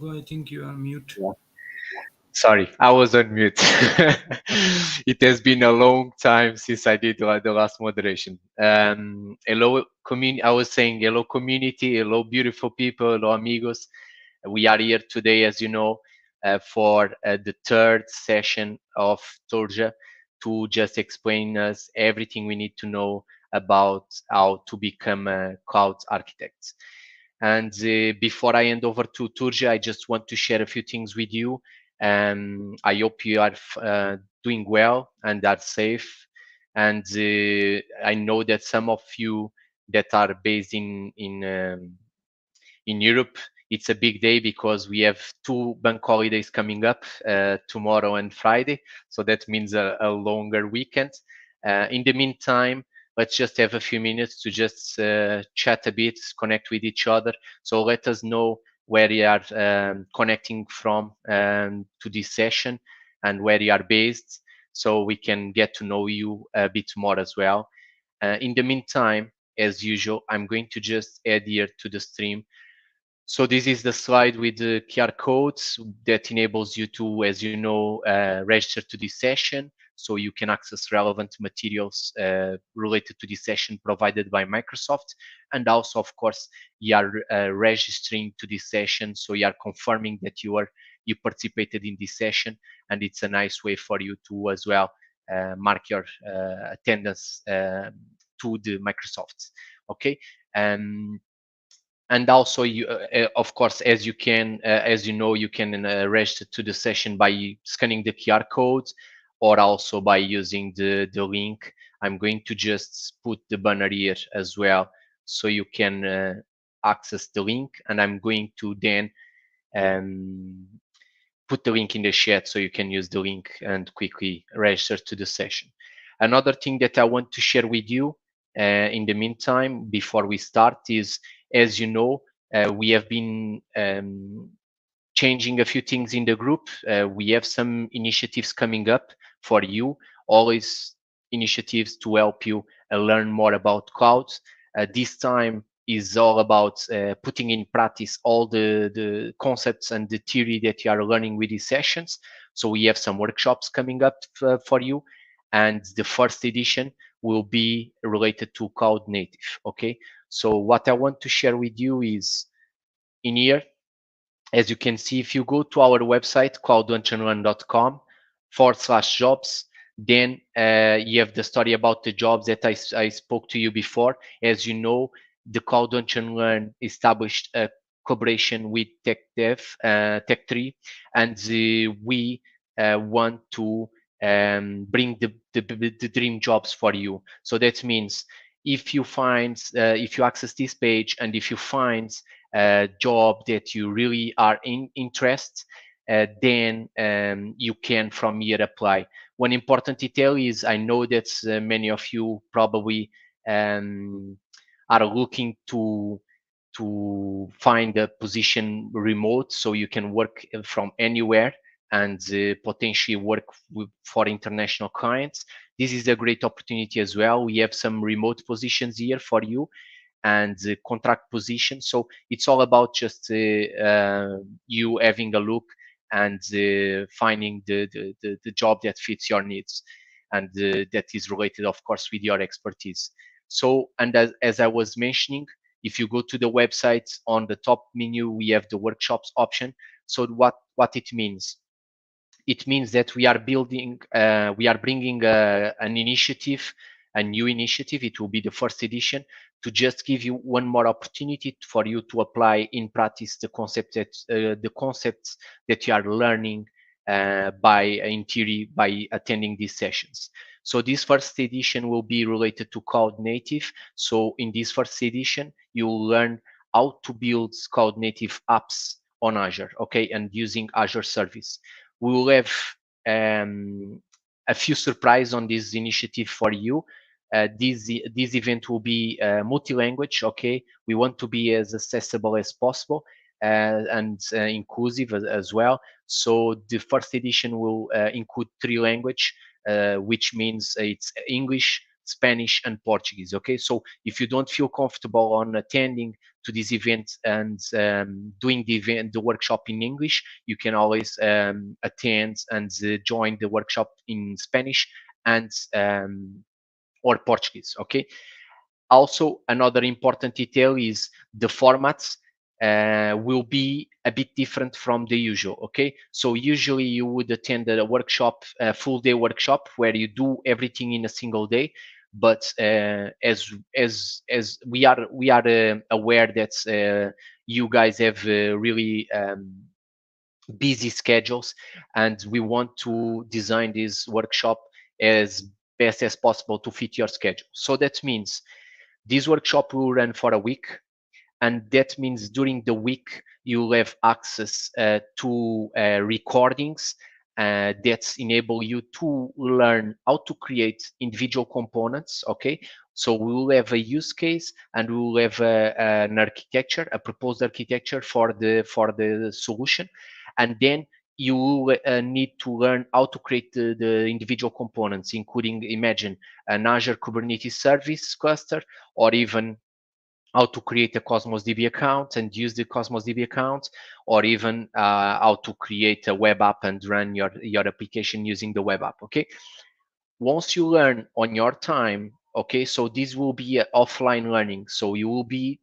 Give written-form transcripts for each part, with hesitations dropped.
Hugo, I think you are mute. Yeah. Sorry, I was on mute. It has been a long time since I did the last moderation. Hello, community. I was saying hello, community. Hello, beautiful people. Hello, amigos. We are here today, as you know, for the third session of Torja to just explain us everything we need to know about how to become a cloud architect. And before I hand over to Turja, I just want to share a few things with you. I hope you are doing well and are safe. And I know that some of you that are based in Europe, it's a big day because we have two bank holidays coming up, tomorrow and Friday. So that means a longer weekend. In the meantime, let's just have a few minutes to just chat a bit, connect with each other. So let us know where you are connecting from to this session and where you are based, so we can get to know you a bit more as well. In the meantime, as usual, I'm going to just add here to the stream. So this is the slide with the QR codes that enables you to, as you know, register to this session. So you can access relevant materials related to this session provided by Microsoft. And also, of course, you are registering to this session. So you are confirming that you participated in this session. And it's a nice way for you to as well mark your attendance to the Microsoft. Okay. And also you of course, as you can as you know, you can register to the session by scanning the QR code, or also by using the link. I'm going to just put the banner here as well, so you can access the link, and I'm going to then um, put the link in the chat so you can use the link and quickly register to the session. Another thing that I want to share with you in the meantime, before we start, is, as you know, we have been changing a few things in the group. We have some initiatives coming up for you, always initiatives to help you learn more about clouds. This time is all about putting in practice all the concepts and the theory that you are learning with these sessions. So we have some workshops coming up for you, and the first edition will be related to cloud native. Okay, so what I want to share with you is, in here, as you can see, if you go to our website, cloud101.com/jobs, then you have the story about the jobs that I spoke to you before. As you know, the Cloud Learn established a collaboration with Tech3, and we want to bring the dream jobs for you. So that means if you access this page, and if you find job that you really are interested, then you can from here apply. One important detail is, I know that many of you probably are looking to find a position remote, so you can work from anywhere and potentially work for international clients. This is a great opportunity as well. We have some remote positions here for you, and contract position. So it's all about just you having a look and finding the job that fits your needs, and that is related, of course, with your expertise. So, and as I was mentioning, if you go to the website, on the top menu, we have the workshops option. So what it means? It means that we are bringing an initiative, a new initiative. It will be the first edition, to just give you one more opportunity for you to apply in practice the concepts that you are learning in theory by attending these sessions. So this first edition will be related to cloud native. So in this first edition, you will learn how to build cloud native apps on Azure, okay, and using Azure service. We will have um, a few surprise on this initiative for you. This event will be multi-language, okay. We want to be as accessible as possible and inclusive as well. So the first edition will include three language, which means it's English, Spanish, and Portuguese. Okay, so if you don't feel comfortable on attending to this event and doing the workshop in English, you can always attend and join the workshop in Spanish and or Portuguese. Okay, also, another important detail is the formats will be a bit different from the usual. Okay, so usually you would attend a workshop, a full day workshop, where you do everything in a single day. But as we are aware that you guys have really busy schedules, and we want to design this workshop as best as possible to fit your schedule. So that means this workshop will run for a week, and that means during the week you'll have access to recordings that enable you to learn how to create individual components. Okay, so we will have a use case, and we will have an architecture, a proposed architecture for the solution, and then you will need to learn how to create the individual components, including, imagine, an Azure Kubernetes service cluster, or even how to create a Cosmos DB account and use the Cosmos DB account, or even how to create a web app and run your application using the web app. Okay, once you learn on your time, okay, so this will be offline learning, so you will be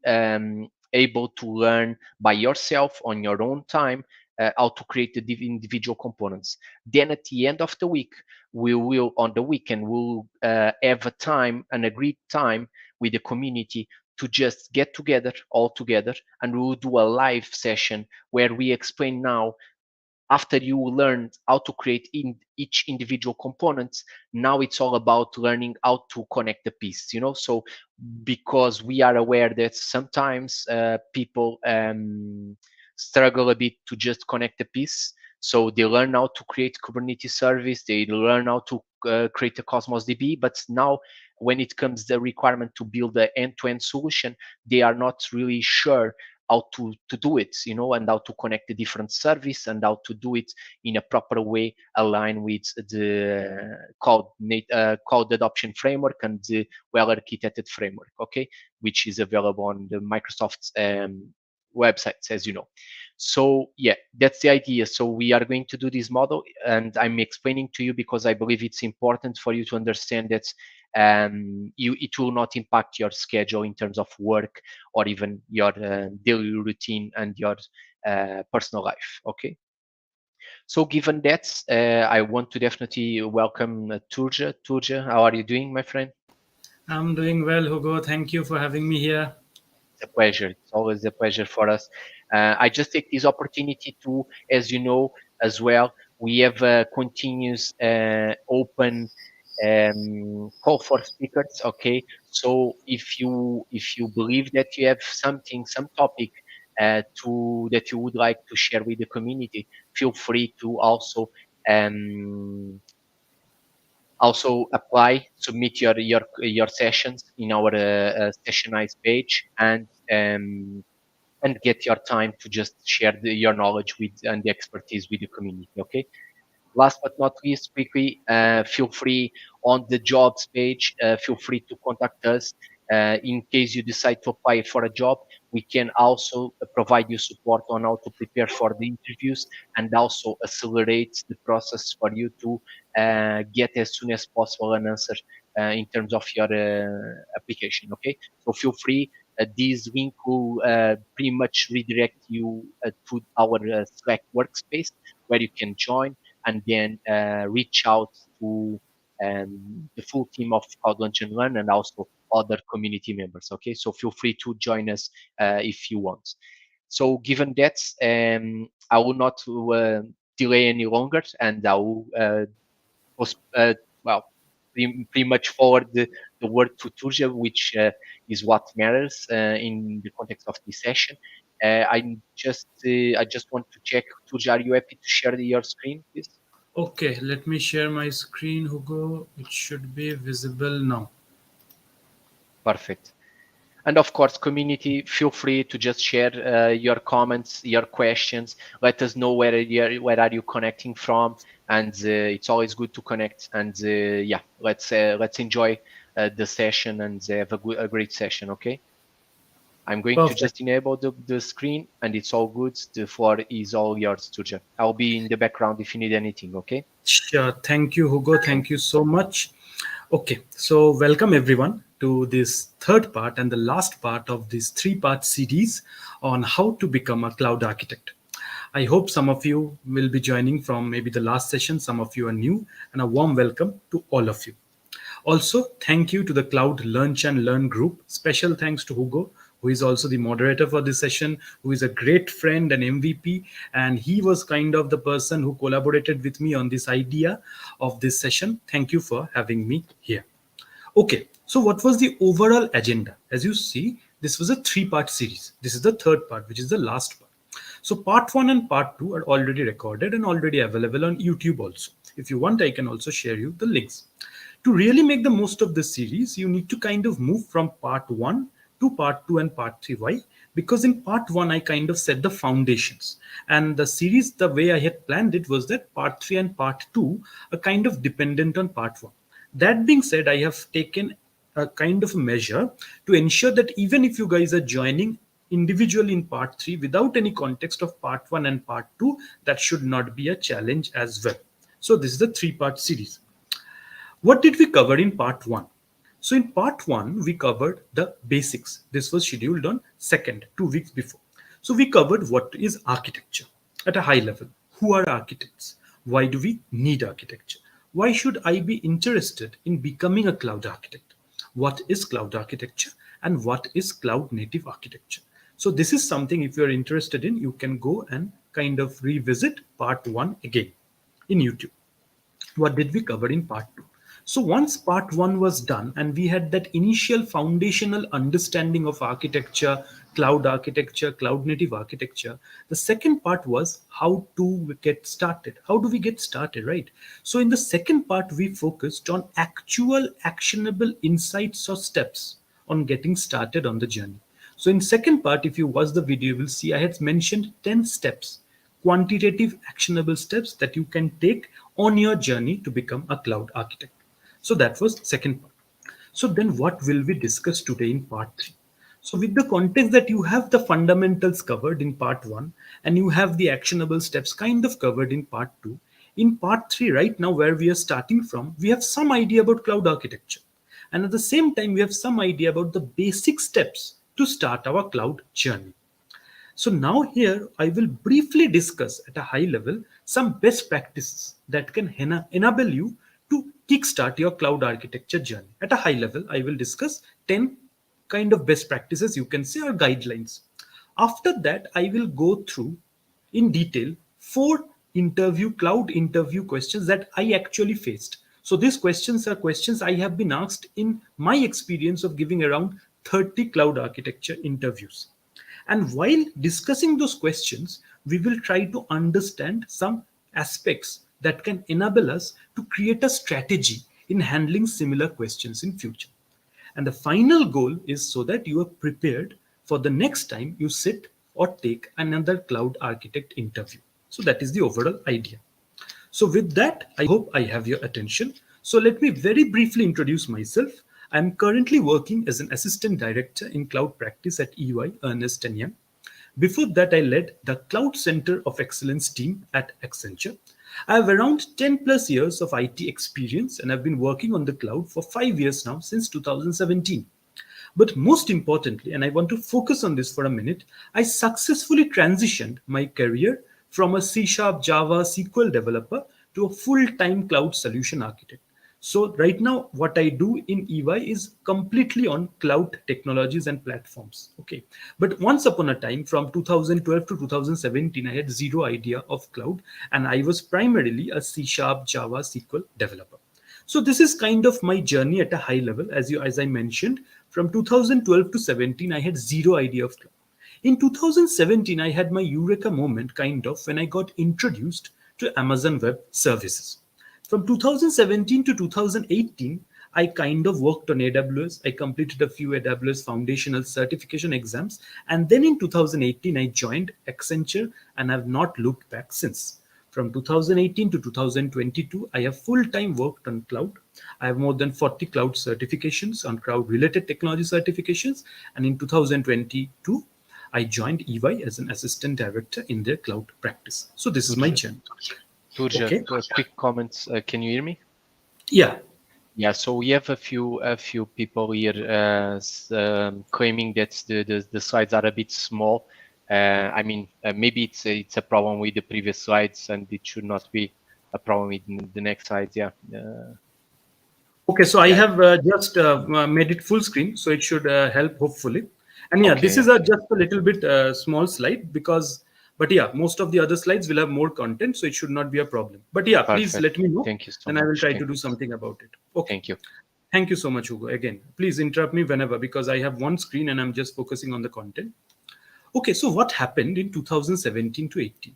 able to learn by yourself on your own time how to create the individual components. Then at the end of the week, we will, on the weekend, we'll have a time, an agreed time with the community, to just get together all together, and we will do a live session where we explain now, after you learned how to create in each individual component, now it's all about learning how to connect the piece, so because we are aware that sometimes people struggle a bit to just connect the piece. So they learn how to create Kubernetes service, they learn how to create a Cosmos DB, but now when it comes the requirement to build an end-to-end solution, they are not really sure how to do it, and how to connect the different service, and how to do it in a proper way, aligned with the cloud adoption framework and the well-architected framework, okay, which is available on the Microsoft's websites, as you know. So yeah, that's the idea. So we are going to do this model, and I'm explaining to you because I believe it's important for you to understand that it will not impact your schedule in terms of work, or even your daily routine and your personal life. Okay. So given that, I want to definitely welcome Turja. Turja, how are you doing, my friend? I'm doing well, Hugo. Thank you for having me here. It's a pleasure. It's always a pleasure for us. I just take this opportunity to, as you know, as well, we have a continuous open call for speakers. Okay, so if you believe that you have something, some topic to that you would like to share with the community, feel free to um, also apply, submit your sessions in our sessionize page, and get your time to just share your knowledge with and the expertise with the community. Okay. Last but not least, quickly, feel free on the jobs page, feel free to contact us. In case you decide to apply for a job, we can also provide you support on how to prepare for the interviews, and also accelerate the process for you to get as soon as possible an answer in terms of your application. Okay, so feel free. This link will pretty much redirect you to our Slack workspace, where you can join and then reach out to the full team of Cloud Launch and Learn, and also other community members. Okay, so feel free to join us if you want. So given that, I will not delay any longer, and I will post, well, pretty much forward the word to Turja, which is what matters in the context of this session. I just want to check, Turja, are you happy to share your screen, please? Okay, let me share my screen, Hugo. It should be visible now. Perfect. And of course, community, feel free to just share your comments, your questions. Let us know where are you connecting from, and it's always good to connect. And yeah, let's enjoy the session and have a great session. Okay, I'm going to Perfect. just enable the screen, and it's all good. The floor is all yours, Turja. I'll be in the background if you need anything. Okay. Sure. Thank you, Hugo. Thank you so much. Okay, so welcome everyone to this third part and the last part of this three-part series on how to become a cloud architect. I hope some of you will be joining from maybe the last session, some of you are new, and a warm welcome to all of you. Also, thank you to the Cloud Lunch and Learn group. Special thanks to Hugo, who is also the moderator for this session, who is a great friend and MVP. And he was kind of the person who collaborated with me on this idea of this session. Thank you for having me here. Okay, so what was the overall agenda? As you see, this was a three-part series. This is the third part, which is the last part. So part one and part two are already recorded and already available on YouTube also. If you want, I can also share you the links. To really make the most of this series, you need to kind of move from part one to part two and part three. Why? Because in part one, I kind of set the foundations. And the series, the way I had planned it was that part three and part two are kind of dependent on part one. That being said, I have taken a kind of a measure to ensure that even if you guys are joining individually in part three without any context of part one and part two, that should not be a challenge as well. So, this is the three-part series. What did we cover in part one? So in part one, we covered the basics. This was scheduled on 2nd, 2 weeks before. So we covered what is architecture at a high level. Who are architects? Why do we need architecture? Why should I be interested in becoming a cloud architect? What is cloud architecture and what is cloud native architecture? So this is something if you're interested in, you can go and kind of revisit part one again in YouTube. What did we cover in part two? So once part one was done and we had that initial foundational understanding of architecture, cloud native architecture, the second part was how to get started. How do we get started, right? So in the second part, we focused on actual actionable insights or steps on getting started on the journey. So in second part, if you watch the video, you will see I had mentioned 10 steps, quantitative actionable steps that you can take on your journey to become a cloud architect. So that was second part. So then what will we discuss today in part 3? So with the context that you have the fundamentals covered in part 1 and you have the actionable steps kind of covered in part 2, in part 3 right now where we are starting from, we have some idea about cloud architecture. And at the same time, we have some idea about the basic steps to start our cloud journey. So now here I will briefly discuss at a high level some best practices that can enable you to kickstart your cloud architecture journey. At a high level, I will discuss 10 kind of best practices you can say or guidelines. After that, I will go through in detail four cloud interview questions that I actually faced. So these questions are questions I have been asked in my experience of giving around 30 cloud architecture interviews. And while discussing those questions, we will try to understand some aspects that can enable us to create a strategy in handling similar questions in future. And the final goal is so that you are prepared for the next time you sit or take another cloud architect interview. So that is the overall idea. So, with that, I hope I have your attention. So, let me very briefly introduce myself. I'm currently working as an assistant director in cloud practice at EY Ernst and Young. Before that, I led the Cloud Center of Excellence team at Accenture. I have around 10 plus years of IT experience and I've been working on the cloud for 5 years now since 2017. But most importantly, and I want to focus on this for a minute, I successfully transitioned my career from a C Sharp Java SQL developer to a full time cloud solution architect. So, right now, what I do in EY is completely on cloud technologies and platforms. Okay. But once upon a time, from 2012 to 2017, I had zero idea of cloud, and I was primarily a C Sharp Java SQL developer. So this is kind of my journey at a high level. As I mentioned, from 2012 to 17, I had zero idea of cloud. In 2017, I had my eureka moment, kind of, when I got introduced to Amazon Web Services. From 2017 to 2018, I kind of worked on AWS. I completed a few AWS foundational certification exams. And then in 2018, I joined Accenture and I've not looked back since. From 2018 to 2022, I have full time worked on cloud. I have more than 40 cloud certifications on cloud related technology certifications. And in 2022, I joined EY as an assistant director in their cloud practice. So this is my Turja, journey. Turja, Okay. quick comments. Can you hear me? Yeah. Yeah, so we have a few people here claiming that the slides are a bit small. I mean, maybe it's a problem with the previous slides, and it should not be a problem with the next slides. Yeah, Okay, so I yeah. have just made it full screen, so it should help hopefully. And yeah, Okay, this is yeah, just a little bit small slide because, but yeah, most of the other slides will have more content, so it should not be a problem. But yeah, please perfect. let me know, Thank you so then I will much. try to do something about it. Okay. Thank you. Thank you so much, Hugo. Again, please interrupt me whenever because I have one screen and I'm just focusing on the content. Okay, so what happened in 2017 to 18?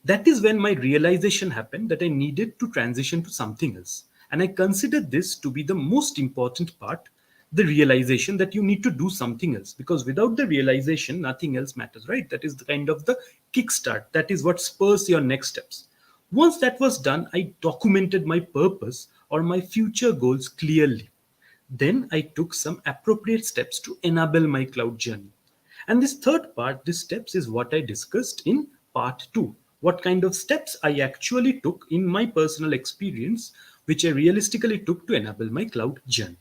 That is when my realization happened that I needed to transition to something else. And I considered this to be the most important part, the realization that you need to do something else. Because without the realization, nothing else matters, right? That is the kind of the kickstart. That is what spurs your next steps. Once that was done, I documented my purpose or my future goals clearly. Then I took some appropriate steps to enable my cloud journey. And this third part, this steps, is what I discussed in part two. What kind of steps I actually took in my personal experience, which I realistically took to enable my cloud journey.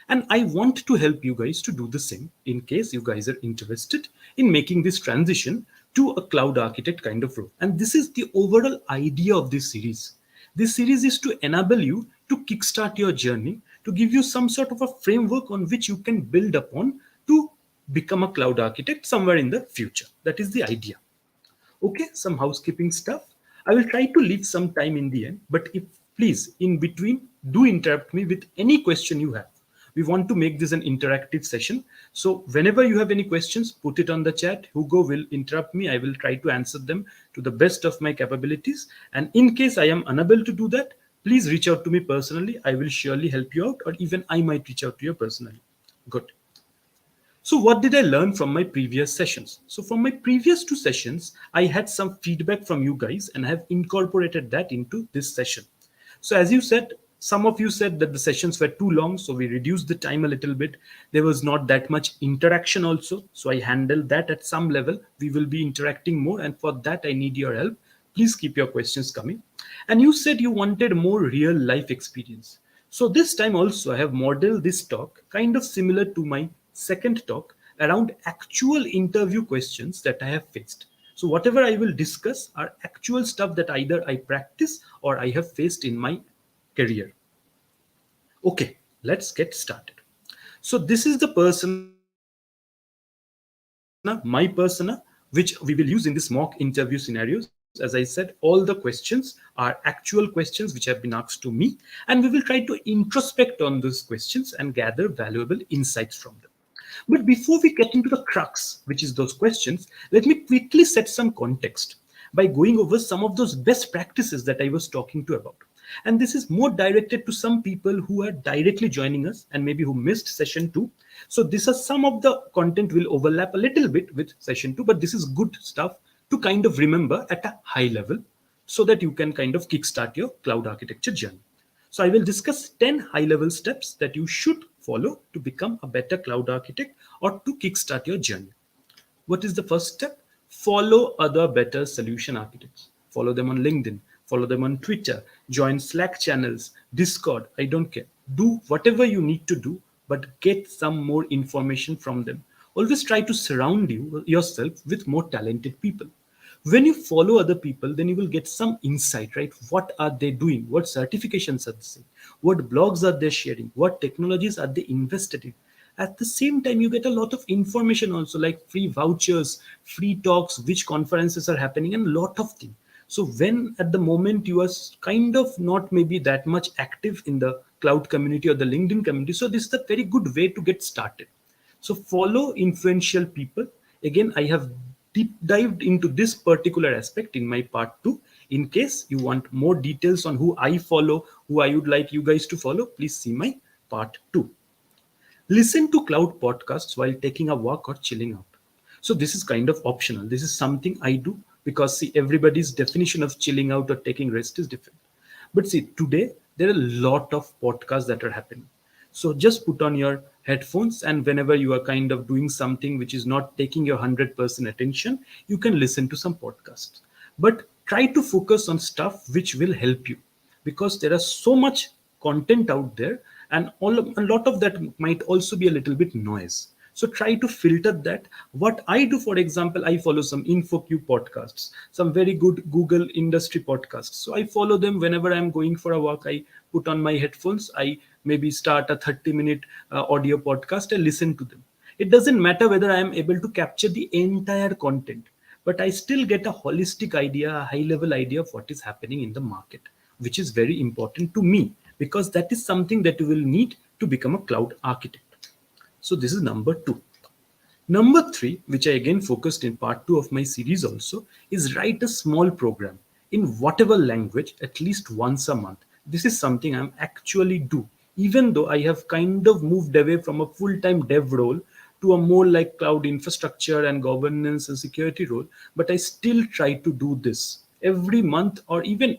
And I want to help you guys to do the same in case you guys are interested in making this transition to a cloud architect kind of role. And this is the overall idea of this series. This series is to enable you to kickstart your journey, to give you some sort of a framework on which you can build upon to become a cloud architect somewhere in the future. That is the idea. Okay, some housekeeping stuff. I will try to leave some time in the end, but if please, in between, do interrupt me with any question you have. We want to make this an interactive session. So whenever you have any questions, put it on the chat. Hugo will interrupt me. I will try to answer them to the best of my capabilities. And in case I am unable to do that, please reach out to me personally. I will surely help you out, or even I might reach out to you personally. Good. So, what did I learn from my previous sessions? So, from my previous two sessions, I had some feedback from you guys and I have incorporated that into this session. So, as you said, some of you said that the sessions were too long, so we reduced the time a little bit. There was not that much interaction, also. So, I handled that at some level. We will be interacting more, and for that, I need your help. Please keep your questions coming. And you said you wanted more real life experience. So this time also I have modeled this talk kind of similar to my second talk around actual interview questions that I have faced. So whatever I will discuss are actual stuff that either I practice or I have faced in my career. Okay, let's get started. So this is the persona, my persona, which we will use in this mock interview scenarios. As I said, all the questions are actual questions which have been asked to me, and we will try to introspect on those questions and gather valuable insights from them. But before we get into the crux, which is those questions, let me quickly set some context by going over some of those best practices that I was talking to about. And this is more directed to some people who are directly joining us and maybe who missed session 2. So this is some of the content will overlap a little bit with session 2, but this is good stuff to kind of remember at a high level so that you can kind of kickstart your cloud architecture journey. So I will discuss 10 high level steps that you should follow to become a better cloud architect or to kickstart your journey. What is the first step? Follow other better solution architects. Follow them on LinkedIn, follow them on Twitter, join Slack channels, Discord. I don't care. Do whatever you need to do, but get some more information from them. Always try to surround yourself with more talented people. When you follow other people, then you will get some insight, right? What are they doing? What certifications are they saying? What blogs are they sharing? What technologies are they invested in? At the same time, you get a lot of information also, like free vouchers, free talks, which conferences are happening, and a lot of things. So when at the moment you are kind of not maybe that much active in the cloud community or the LinkedIn community, so this is a very good way to get started. So follow influential people. Again, I have deep dived into this particular aspect in my part 2. In case you want more details on who I follow, who I would like you guys to follow, please see my part 2. Listen to cloud podcasts while taking a walk or chilling out. So this is kind of optional. This is something I do because see, everybody's definition of chilling out or taking rest is different. But see, today there are a lot of podcasts that are happening. So just put on your headphones, and whenever you are kind of doing something which is not taking your 100% attention, you can listen to some podcasts. But try to focus on stuff which will help you, because there are so much content out there, and a lot of that might also be a little bit noise. So try to filter that. What I do, for example, I follow some InfoQ podcasts, some very good Google industry podcasts. So I follow them whenever I'm going for a walk. I put on my headphones, I maybe start a 30-minute audio podcast and listen to them. It doesn't matter whether I am able to capture the entire content, but I still get a holistic idea, a high level idea of what is happening in the market, which is very important to me, because that is something that you will need to become a cloud architect. So this is number 2. Number 3, which I again focused in part 2 of my series also, is write a small program in whatever language at least once a month. This is something I'm actually do, even though I have kind of moved away from a full-time dev role to a more like cloud infrastructure and governance and security role, but I still try to do this every month, or even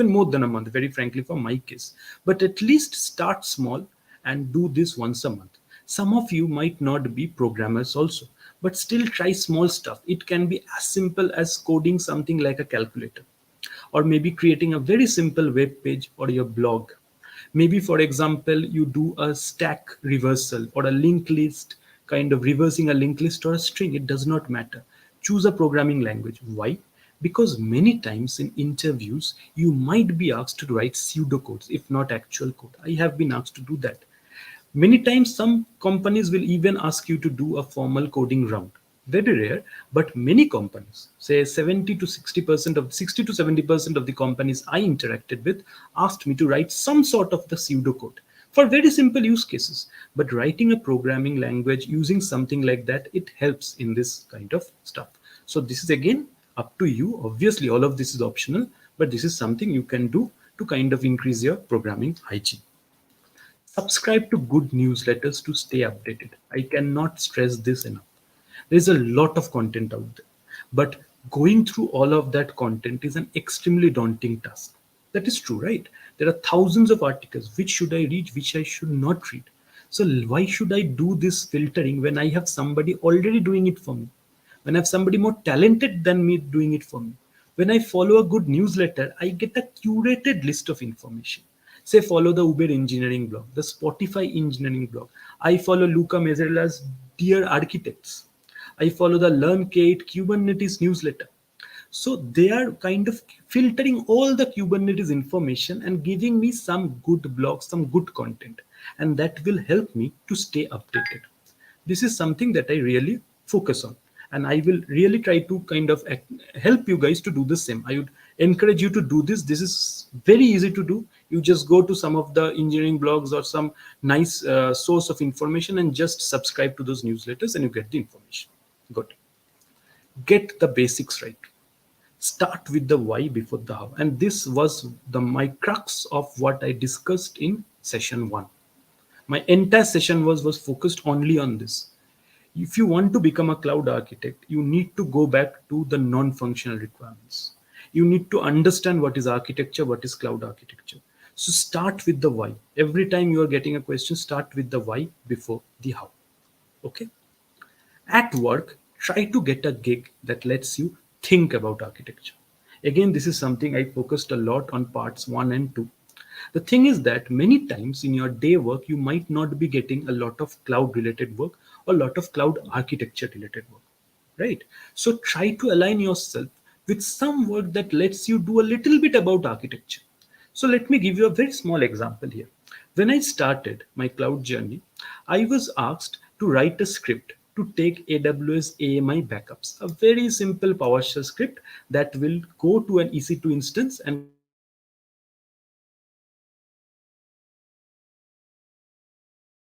more than a month, very frankly, for my case. But at least start small and do this once a month. Some of you might not be programmers also, but still try small stuff. It can be as simple as coding something like a calculator, or maybe creating a very simple web page or your blog. Maybe, for example, you do a stack reversal or a linked list, kind of reversing a linked list or a string. It does not matter. Choose a programming language. Why? Because many times in interviews, you might be asked to write pseudocodes, if not actual code. I have been asked to do that. Many times, some companies will even ask you to do a formal coding round. Very rare, but many companies, say 70 to 60% of 60 to 70% of the companies I interacted with, asked me to write some sort of the pseudocode for very simple use cases. But writing a programming language using something like that, it helps in this kind of stuff. So this is again up to you. Obviously, all of this is optional, but this is something you can do to kind of increase your programming hygiene. Subscribe to good newsletters to stay updated. I cannot stress this enough. There's a lot of content out there, but going through all of that content is an extremely daunting task. That is true, right? There are thousands of articles. Which should I read? Which I should not read? So, why should I do this filtering when I have somebody already doing it for me? When I have somebody more talented than me doing it for me? When I follow a good newsletter, I get a curated list of information. Say, follow the Uber engineering blog, the Spotify engineering blog. I follow Luca Mazzarellas' Dear Architects. I follow the Learn K8 Kubernetes newsletter. So they are kind of filtering all the Kubernetes information and giving me some good blogs, some good content, and that will help me to stay updated. This is something that I really focus on, and I will really try to kind of help you guys to do the same. I would encourage you to do this. This is very easy to do. You just go to some of the engineering blogs or some nice source of information and just subscribe to those newsletters and you get the information. Good. Get the basics right. Start with the why before the how, and this was the my crux of what I discussed in session 1. My entire session was focused only on this. If you want to become a cloud architect, you need to go back to the non-functional requirements. You need to understand what is architecture, what is cloud architecture. So start with the why. Every time you are getting a question, start with the why before the how. Okay. At work, try to get a gig that lets you think about architecture. Again, this is something I focused a lot on parts 1 and 2. The thing is that many times in your day work, you might not be getting a lot of cloud related work or a lot of cloud architecture related work, right? So try to align yourself with some work that lets you do a little bit about architecture. So let me give you a very small example here. When I started my cloud journey, I was asked to write a script to take AWS AMI backups. A very simple PowerShell script that will go to an EC2 instance and configure the AWS AMI backups. Once it is configured,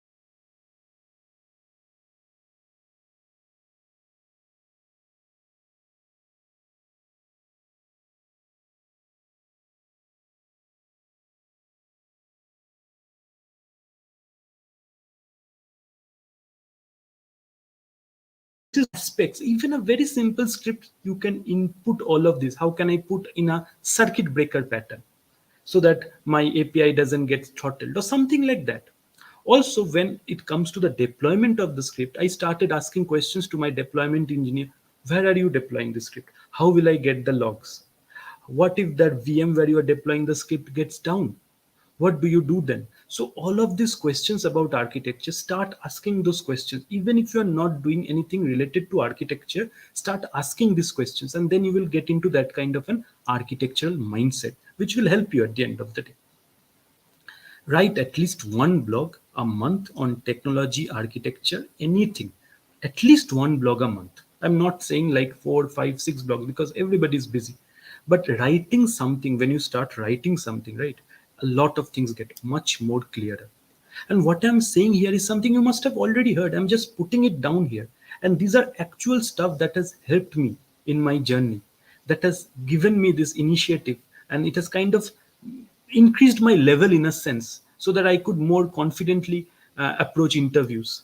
it will start backing up AWS AMI files to EC2 instance. Once it is done, it will start backing up AWS AMI files to EC2 instance. So this is aspects, even a very simple script, you can input all of this. How can I put in a circuit breaker pattern so that my API doesn't get throttled or something like that. Also, when it comes to the deployment of the script, I started asking questions to my deployment engineer. Where are you deploying the script? How will I get the logs? What if that VM where you are deploying the script gets down? What do you do then? So all of these questions about architecture, start asking those questions. Even if you are not doing anything related to architecture, start asking these questions, and then you will get into that kind of an architectural mindset, which will help you at the end of the day. Write at least one blog a month on technology, architecture, anything. At least one blog a month. I'm not saying like 4, 5, 6 blogs because everybody is busy. But writing something, when you start writing something, right, a lot of things get much more clearer. And what I'm saying here is something you must have already heard. I'm just putting it down here. And these are actual stuff that has helped me in my journey, that has given me this initiative. And it has kind of increased my level in a sense so that I could more confidently approach interviews.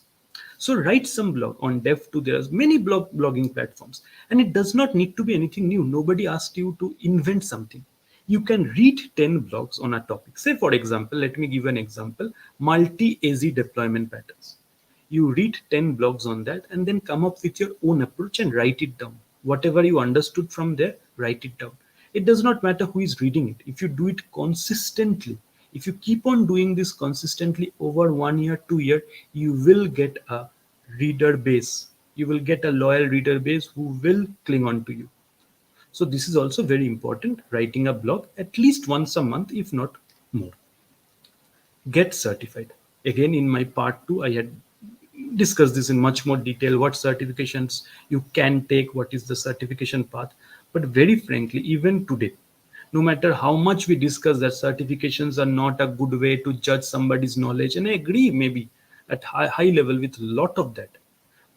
So write some blog on dev2. There's many blogging platforms, and it does not need to be anything new. Nobody asked you to invent something. You can read 10 blogs on a topic. Say, for example, let me give an example: multi-AZ deployment patterns. You read 10 blogs on that and then come up with your own approach and write it down. Whatever you understood from there, write it down. It does not matter who is reading it. If you do it consistently, if you keep on doing this consistently over 1 year, 2 year, you will get a reader base. You will get a loyal reader base who will cling on to you. So this is also very important, writing a blog at least once a month, if not more. Get certified. Again, in my part 2, I had discussed this in much more detail, what certifications you can take, what is the certification path. But very frankly, even today, no matter how much we discuss that certifications are not a good way to judge somebody's knowledge, and I agree maybe at high level with a lot of that,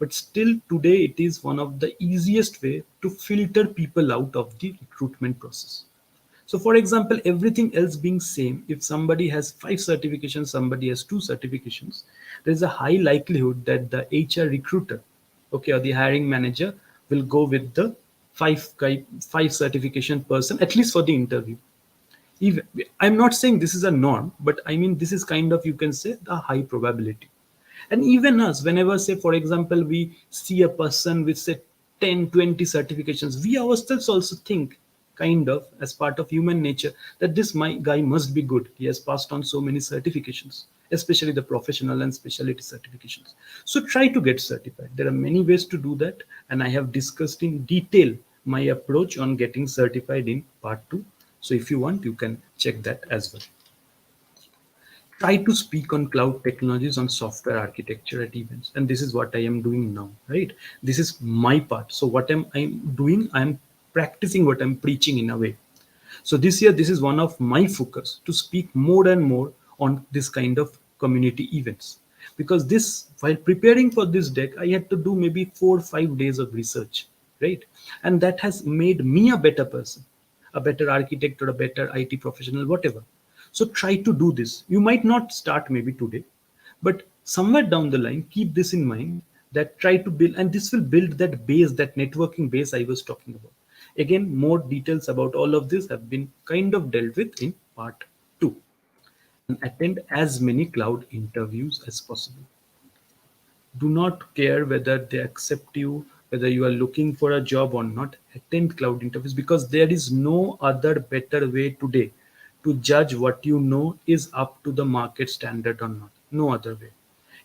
but still today it is one of the easiest way to filter people out of the recruitment process. So, for example, everything else being same, if somebody has 5 certifications, somebody has 2 certifications, there is a high likelihood that the HR recruiter, okay, or the hiring manager will go with the five certification person, at least for the interview. Even, I'm not saying this is a norm, but I mean this is kind of, you can say, the high probability. And even us, whenever, say, for example, we see a person with, say, 10, 20 certifications, we ourselves also think, kind of, as part of human nature, that this my guy must be good. He has passed on so many certifications, especially the professional and specialty certifications. So try to get certified. There are many ways to do that, and I have discussed in detail my approach on getting certified in part 2. So if you want, you can check that as well. Try to speak on cloud technologies, on software architecture at events, and this is what I am doing now, right? This is my part. So what am I doing? I'm practicing what I'm preaching in a way. So this year, this is one of my focus, to speak more and more on this kind of community events. Because this, while preparing for this deck, I had to do maybe 4 or 5 days of research, right? And that has made me a better person, a better architect, or a better IT professional, whatever. So try to do this. You might not start maybe today, but somewhere down the line, keep this in mind, that try to build, and this will build that base, that networking base I was talking about. Again, more details about all of this have been kind of dealt with in part 2. And attend as many cloud interviews as possible. Do not care whether they accept you, whether you are looking for a job or not. Attend cloud interviews, because there is no other better way today to judge what you know is up to the market standard or not. No other way.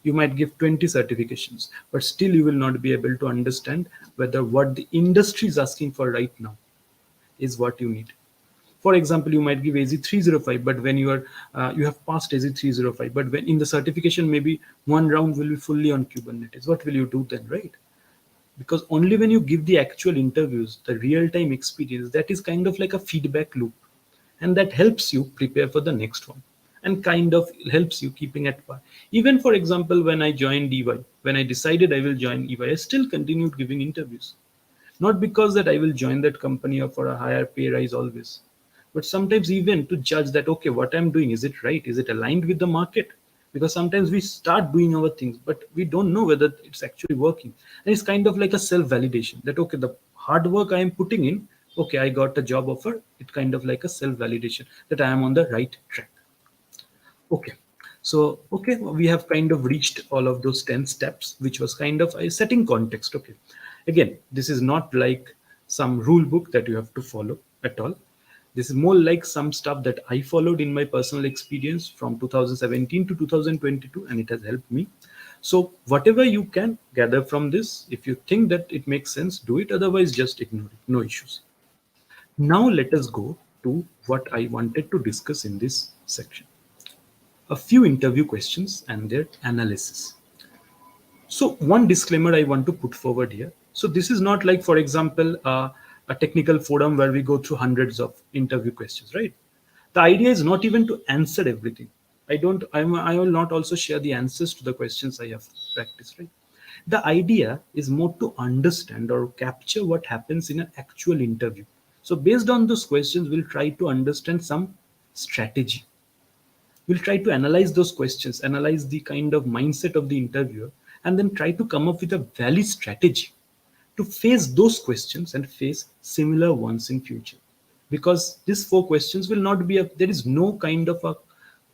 You might give 20 certifications, but still you will not be able to understand whether what the industry is asking for right now is what you need. For example, you might give AZ305, but when you have passed AZ305, but when in the certification maybe one round will be fully on Kubernetes. What will you do then, right? Because only when you give the actual interviews, the real time experience, that is kind of like a feedback loop, and that helps you prepare for the next one and kind of helps you keeping at par. Even for example, when I joined EY, when I decided I will join EY, I still continued giving interviews, not because that I will join that company or for a higher pay rise always, but sometimes even to judge that, okay, what I'm doing, is it right? Is it aligned with the market? Because sometimes we start doing our things, but we don't know whether it's actually working. And it's kind of like a self validation that, okay, the hard work I am putting in, okay, I got a job offer. It's kind of like a self validation that I am on the right track. Okay. So, okay, we have kind of reached all of those 10 steps, which was kind of a setting context. Okay. Again, this is not like some rule book that you have to follow at all. This is more like some stuff that I followed in my personal experience from 2017 to 2022, and it has helped me. So, whatever you can gather from this, if you think that it makes sense, do it. Otherwise, just ignore it. No issues. Now, let us go to what I wanted to discuss in this section, a few interview questions and their analysis. So, one disclaimer I want to put forward here. So, this is not like, for example, a technical forum where we go through hundreds of interview questions, right? The idea is not even to answer everything. I will not also share the answers to the questions I have practiced, right? The idea is more to understand or capture what happens in an actual interview. So, based on those questions, we'll try to understand some strategy. We'll try to analyze those questions, analyze the kind of mindset of the interviewer, and then try to come up with a valid strategy to face those questions and face similar ones in future. Because these four questions will not be there is no kind of a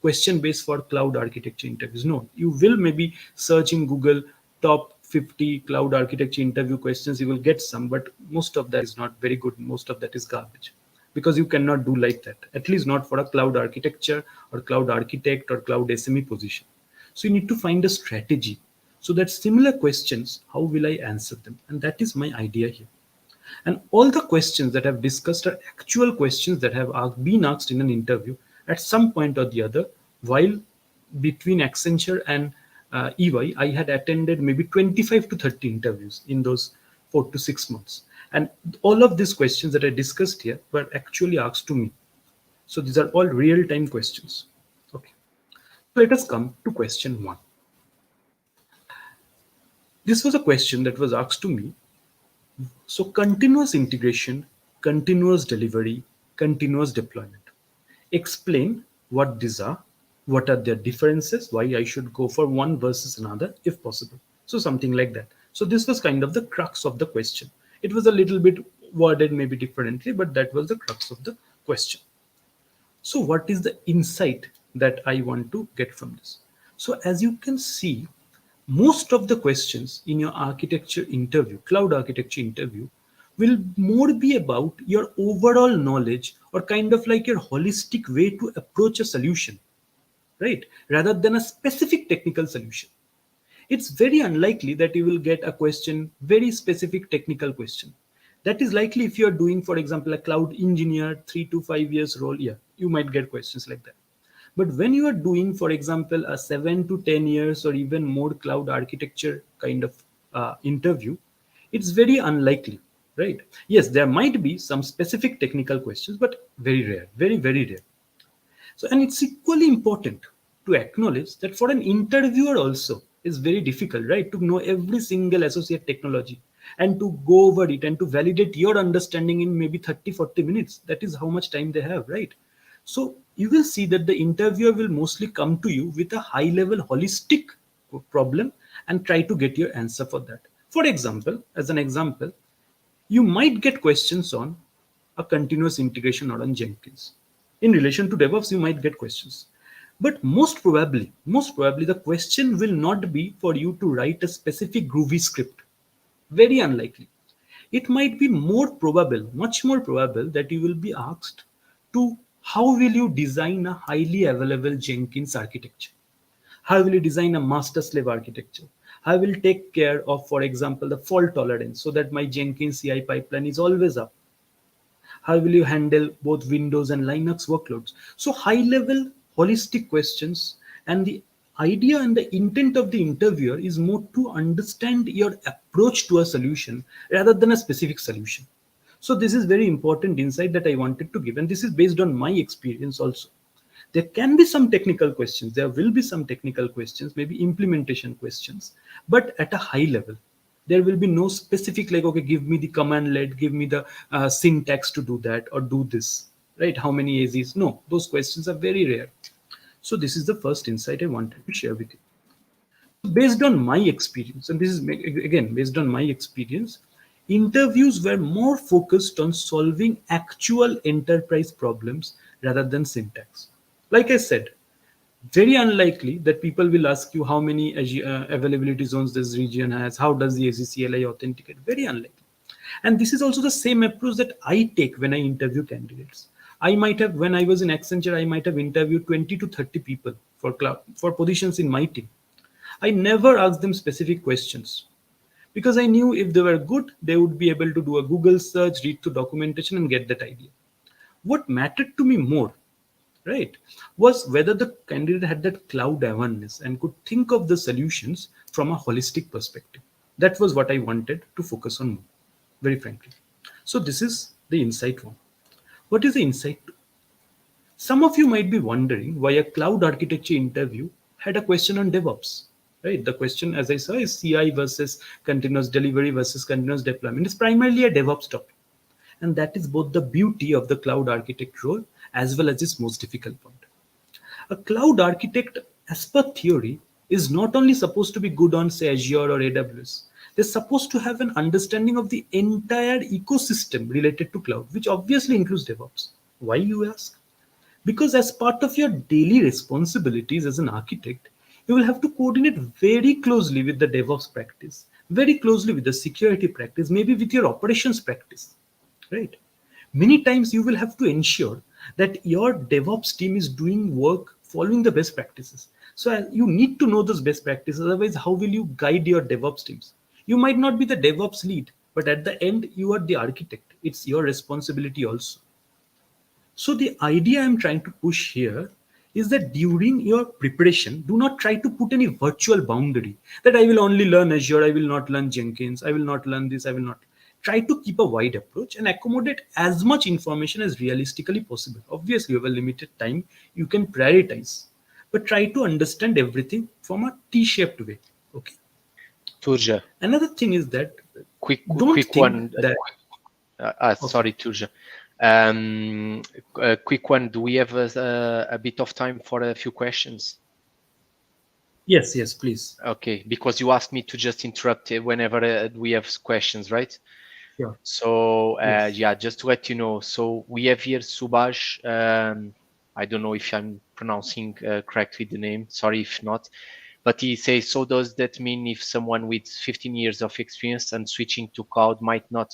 question base for cloud architecture interviews. No, you will maybe search in Google top 50 cloud architecture interview questions, you will get some, but most of that is not very good. Most of that is garbage, because you cannot do like that, at least not for a cloud architecture or cloud architect or cloud SME position. So you need to find a strategy so that similar questions, how will I answer them? And that is my idea here. And all the questions that I've discussed are actual questions that have been asked in an interview at some point or the other. While between Accenture and EY, I had attended maybe 25 to 30 interviews in those 4 to 6 months. And all of these questions that I discussed here were actually asked to me. So these are all real time questions. Okay. So let us come to question one. This was a question that was asked to me. So continuous integration, continuous delivery, continuous deployment. Explain what these are, what are their differences, why I should go for one versus another if possible. So something like that. So this was kind of the crux of the question. It was a little bit worded maybe differently, but that was the crux of the question. So, what is the insight that I want to get from this? So, as you can see, most of the questions in your architecture interview, cloud architecture interview, will more be about your overall knowledge or kind of like your holistic way to approach a solution, right? Rather than a specific technical solution. It's very unlikely that you will get a question, very specific technical question. That is likely if you're doing, for example, a cloud engineer, 3 to 5 years role, yeah, you might get questions like that. But when you are doing, for example, a 7 to 10 years or even more cloud architecture kind of interview, it's very unlikely, right? Yes, there might be some specific technical questions, but very rare, very, very rare. So, and it's equally important to acknowledge that for an interviewer also is very difficult, right? To know every single associate technology and to go over it and to validate your understanding in maybe 30, 40 minutes. That is how much time they have, right? So you will see that the interviewer will mostly come to you with a high level holistic problem and try to get your answer for that. For example, as an example, you might get questions on a continuous integration or on Jenkins. In relation to DevOps, you might get questions. But most probably, the question will not be for you to write a specific Groovy script. Very unlikely. It might be more probable, much more probable, that you will be asked to how will you design a highly available Jenkins architecture? How will you design a master slave architecture? How will take care of, for example, the fault tolerance so that my Jenkins CI pipeline is always up? How will you handle both Windows and Linux workloads? So high level holistic questions. And the idea and the intent of the interviewer is more to understand your approach to a solution rather than a specific solution. So this is very important insight that I wanted to give, and this is based on my experience also. There can be some technical questions, there will be some technical questions, maybe implementation questions, but at a high level. There will be no specific like, okay, give me the command let, give me the syntax to do that or do this, right? How many AZs? No, those questions are very rare. So this is the first insight I wanted to share with you. Based on my experience, and this is again based on my experience, interviews were more focused on solving actual enterprise problems rather than syntax. Like I said, very unlikely that people will ask you how many availability zones this region has, how does the ACCLI authenticate. Very unlikely. And this is also the same approach that I take when I interview candidates. I might have, when I was in Accenture, I might have interviewed 20 to 30 people for for positions in my team. I never asked them specific questions because I knew if they were good, they would be able to do a Google search, read through documentation, and get that idea. What mattered to me more, right, was whether the candidate had that cloud awareness and could think of the solutions from a holistic perspective. That was what I wanted to focus on more, very frankly. So, this is the insight one. What is the insight two? Some of you might be wondering why a cloud architecture interview had a question on DevOps. Right? The question, as I saw, is CI versus continuous delivery versus continuous deployment. It's primarily a DevOps topic. And that is both the beauty of the cloud architect role as well as its most difficult point. A cloud architect, as per theory, is not only supposed to be good on, say, Azure or AWS, they're supposed to have an understanding of the entire ecosystem related to cloud, which obviously includes DevOps. Why, you ask? Because as part of your daily responsibilities as an architect, you will have to coordinate very closely with the DevOps practice, very closely with the security practice, maybe with your operations practice, right? Many times you will have to ensure that your DevOps team is doing work following the best practices. So you need to know those best practices. Otherwise, how will you guide your DevOps teams? You might not be the DevOps lead, but at the end, you are the architect. It's your responsibility also. So the idea I'm trying to push here is that during your preparation, do not try to put any virtual boundary that I will only learn Azure, I will not learn Jenkins, I will not learn this, I will not. Try to keep a wide approach and accommodate as much information as realistically possible. Obviously, you have a limited time, you can prioritize, but try to understand everything from a T-shaped way. Okay. Turja, Another thing is that don't quick think one. that okay. Sorry, Turja. A quick one. Do we have a bit of time for a few questions? Yes, yes, please. Okay, because you asked me to just interrupt whenever we have questions, right? Sure. So Yes. yeah, just to let you know, so we have here Subhash. I don't know if I'm pronouncing correctly the name. Sorry if not, but he says, so does that mean if someone with 15 years of experience and switching to cloud might not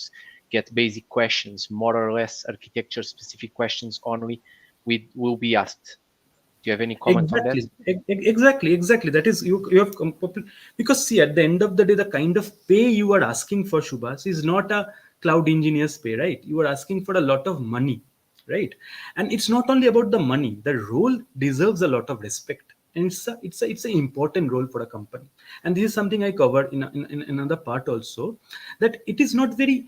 get basic questions, more or less architecture specific questions only, will be asked? Do you have any comment on that? Exactly, exactly. That is you. You have because see, at the end of the day, the kind of pay you are asking for, Shubhas, is not a cloud engineer's pay, right? You are asking for a lot of money, right? And it's not only about the money. The role deserves a lot of respect, and it's an important role for a company. And this is something I covered in another part also, that it is not very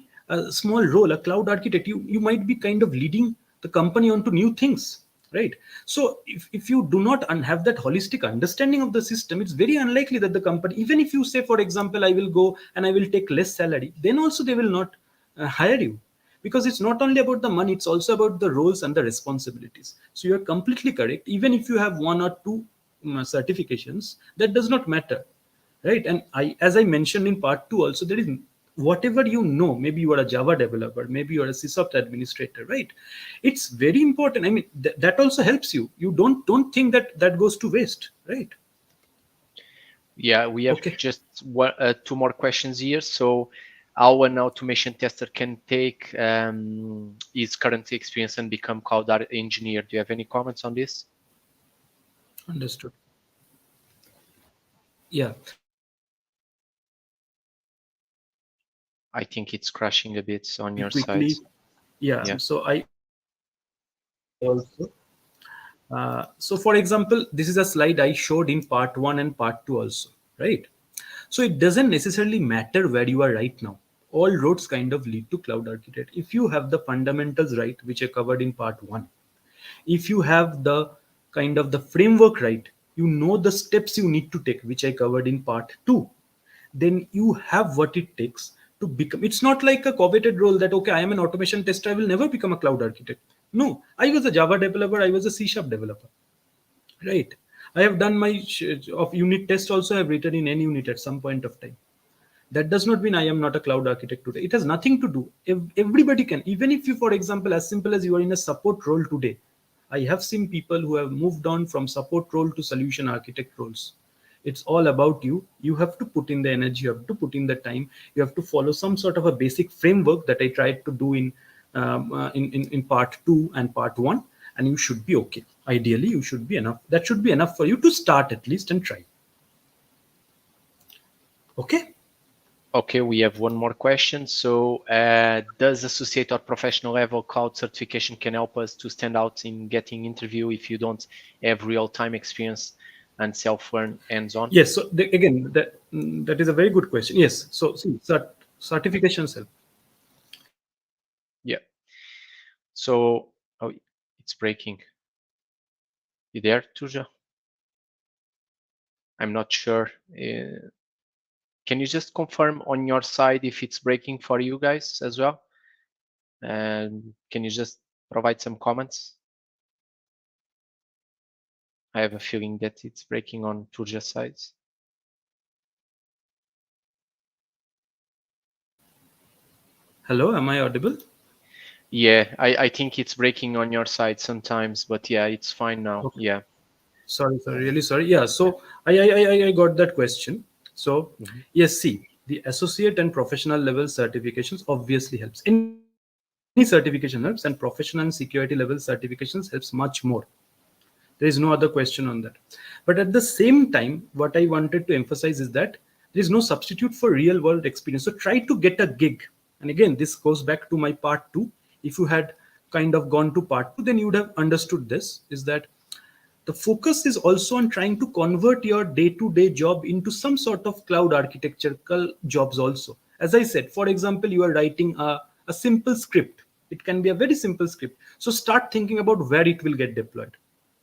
small role. A cloud architect, you might be kind of leading the company onto new things, right? So if you do not have that holistic understanding of the system, it's very unlikely that the company, even if you say, for example, I will go and I will take less salary, then also they will not hire you, because it's not only about the money, it's also about the roles and the responsibilities. So you're completely correct. Even if you have one or two certifications, that does not matter, right? And I, as I mentioned in part two also, there is whatever you know, maybe you are a Java developer, maybe you are a sysops administrator, right? It's very important. I mean, that also helps you. You don't think that that goes to waste, right? Yeah, we have Okay. just two more questions here. So, how an automation tester can take his current experience and become cloud engineer? Do you have any comments on this? Understood. Yeah. I think it's crashing a bit on Very your side. quickly. Yeah. Yeah. So I will tell also. So for example, this is a slide I showed in part one and part two also, right? So it doesn't necessarily matter where you are right now. All roads kind of lead to cloud architect. If you have the fundamentals right, which I covered in part one, if you have the kind of the framework right, you know the steps you need to take, which I covered in part two, then you have what it takes to become. It's not like a coveted role that, okay, I am an automation tester, I will never become a cloud architect. No, I was a Java developer, I was a C sharp developer, right? I have done my of unit test also, I have written in any unit at some point of time. That does not mean I am not a cloud architect today. It has nothing to do. Everybody can, even if you, for example, as simple as you are in a support role today. I have seen people who have moved on from support role to solution architect roles. It's all about you. You have to put in the energy, you have to put in the time, you have to follow some sort of a basic framework that I tried to do in part two and part one, and you should be okay. Ideally, you should be enough. That should be enough for you to start at least and try. Okay. Okay, we have one more question. So, does associate or professional level cloud certification can help us to stand out in getting interview if you don't have real-time experience and self-learn hands-on? Yes. So again, that is a very good question. Yes. So see, certifications help. Yeah. So, oh, it's breaking. You there, Tuja? I'm not sure. Can you just confirm on your side if it's breaking for you guys as well? And can you just provide some comments? I have a feeling that it's breaking on Turja's side. Hello, am I audible? Yeah, I think it's breaking on your side sometimes, but yeah, it's fine now. Okay. Yeah. Sorry, really sorry. Yeah. So I got that question. So Mhm. yes, see, the associate and professional level certifications obviously helps. Any certification helps, and professional and security level certifications helps much more. There is no other question on that. But at the same time, what I wanted to emphasize is that there is no substitute for real world experience. So try to get a gig. And again, this goes back to my part two. If you had kind of gone to part two, then you would have understood this, is that the focus is also on trying to convert your day-to-day job into some sort of cloud architectural jobs also. As I said, for example, you are writing a simple script. It can be a very simple script. So start thinking about where it will get deployed,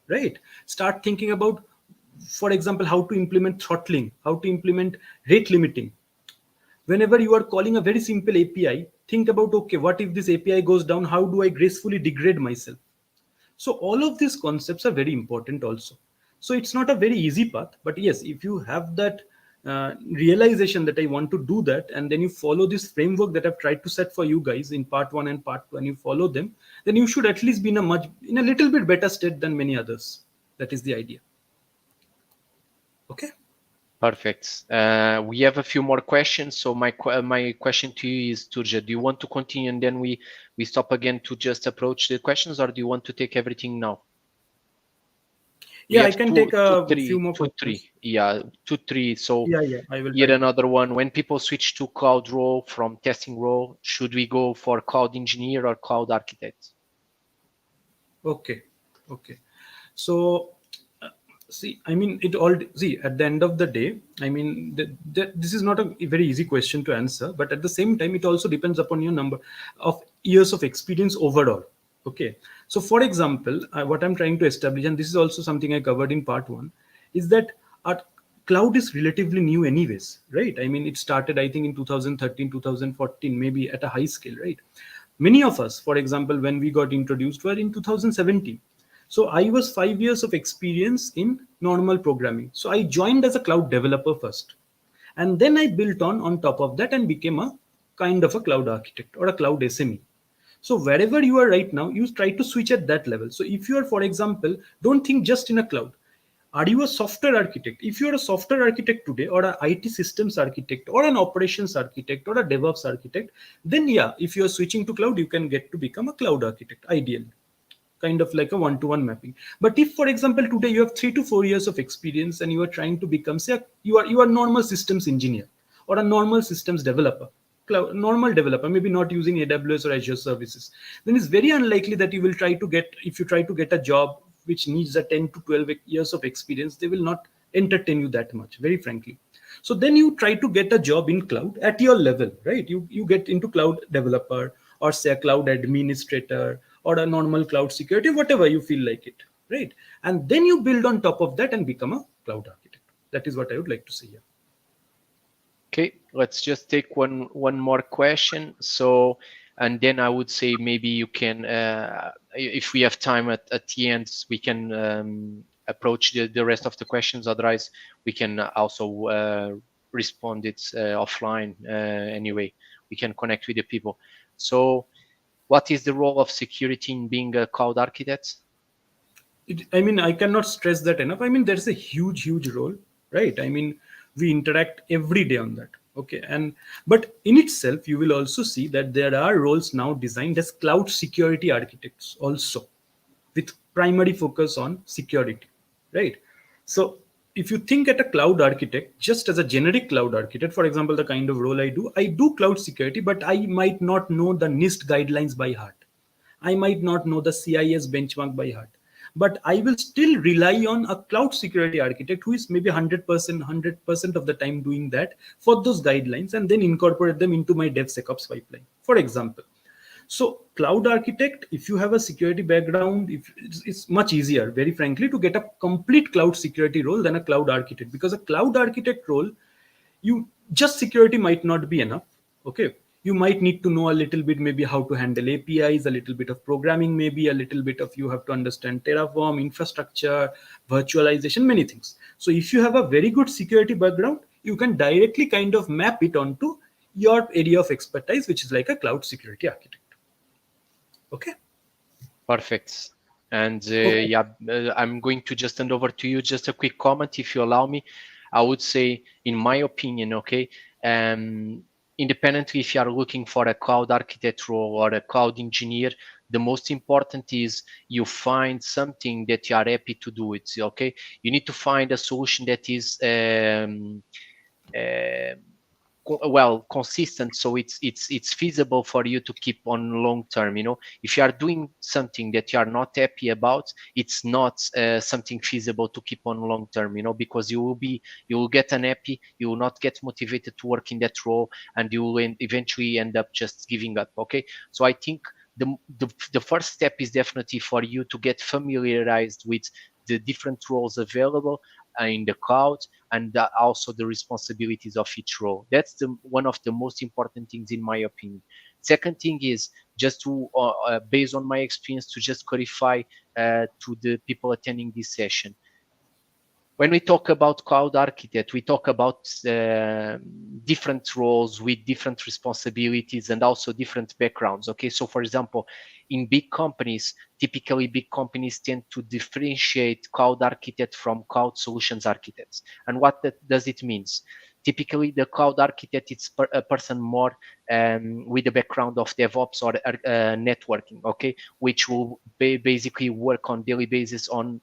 right? Start thinking about, for example, how to implement throttling, how to implement rate limiting. Whenever you are calling a very simple API, think about, okay, what if this API goes down? How do I gracefully degrade myself? So all of these concepts are very important also. So it's not a very easy path, but yes, if you have that realization that I want to do that, and then you follow this framework that I've tried to set for you guys in part one and part two, and you follow them, then you should at least be in a little bit better state than many others. That is the idea. Okay. Perfect. We have a few more questions. So my question to you is, Turja, do you want to continue and then we stop again to just approach the questions, or do you want to take everything now? We Yeah, I have can take a few more two, three. questions. Yeah, two, three. So Yeah, I will yet try to. another one. When people switch to cloud role from testing role, should we go for cloud engineer or cloud architect? Okay. Okay. So see, I mean, it all, see, at the end of the day, I mean, this is not a very easy question to answer, but at the same time, it also depends upon your number of years of experience overall. Okay. So for example, what I'm trying to establish, and this is also something I covered in part one, is that our cloud is relatively new anyways, right? I mean, it started, I think, in 2013, 2014, maybe at a high scale, right? Many of us, for example, when we got introduced, were in 2017. So I was 5 years of experience in normal programming. So I joined as a cloud developer first. And then I built on top of that and became a kind of a cloud architect or a cloud SME. So wherever you are right now, you try to switch at that level. So if you are, for example, don't think just in a cloud. Are you a software architect? If you're a software architect today, or an IT systems architect, or an operations architect, or a DevOps architect, then yeah, if you're switching to cloud, you can get to become a cloud architect, ideally, kind of like a one-to-one mapping. But if, for example, today you have 3 to 4 years of experience and you are trying to become, say, you are normal systems engineer or a normal systems developer, cloud, normal developer, maybe not using AWS or Azure services, then it's very unlikely that you will try to get, if you try to get a job which needs a 10 to 12 years of experience, they will not entertain you that much, very frankly. So then you try to get a job in cloud at your level, right? You get into cloud developer, or say a cloud administrator, or a normal cloud security, whatever you feel like it, right? And then you build on top of that and become a cloud architect. That is what I would like to say here. Okay, let's just take one more question. So, and then I would say maybe you can, if we have time at the end, we can approach the rest of the questions. Otherwise, we can also respond it offline. Anyway, we can connect with the people. So, what is the role of security in being a cloud architect? I mean, I cannot stress that enough. I mean, there's a huge role, right? I mean, we interact every day on that. Okay. And, but in itself, you will also see that there are roles now designed as cloud security architects also, with primary focus on security, right? So if you think at a cloud architect, just as a generic cloud architect, for example, the kind of role I do cloud security, but I might not know the NIST guidelines by heart. I might not know the CIS benchmark by heart, but I will still rely on a cloud security architect who is maybe 100% of the time doing that for those guidelines, and then incorporate them into my DevSecOps pipeline, for example. So cloud architect, if you have a security background, if it's much easier, very frankly, to get a complete cloud security role than a cloud architect, because a cloud architect role, you just security might not be enough. Okay, you might need to know a little bit, maybe how to handle APIs, a little bit of programming, maybe a little bit of, you have to understand Terraform, infrastructure, virtualization, many things. So if you have a very good security background, you can directly kind of map it onto your area of expertise, which is like a cloud security architect. Okay. Perfect. And Okay. yeah, I'm going to just hand over to you. Just a quick comment, if you allow me. I would say, in my opinion, okay, independently if you are looking for a cloud architect role or a cloud engineer, the most important is you find something that you are happy to do it. Okay, you need to find a solution that is uh, well consistent, so it's feasible for you to keep on long term. If you are doing something that you are not happy about, it's not something feasible to keep on long term, because you will get unhappy, you will not get motivated to work in that role, and you will eventually end up just giving up. Okay, so I think the first step is definitely for you to get familiarized with the different roles available in the cloud, and also the responsibilities of each role. That's one of the most important things, in my opinion. Second thing is just to, based on my experience, to just clarify to the people attending this session. When we talk about cloud architect, we talk about different roles with different responsibilities and also different backgrounds. Okay, so for example, in big companies, typically big companies tend to differentiate cloud architect from cloud solutions architects. And what does it means? Typically, the cloud architect is a person more with a background of DevOps or networking, okay, which will basically work on daily basis on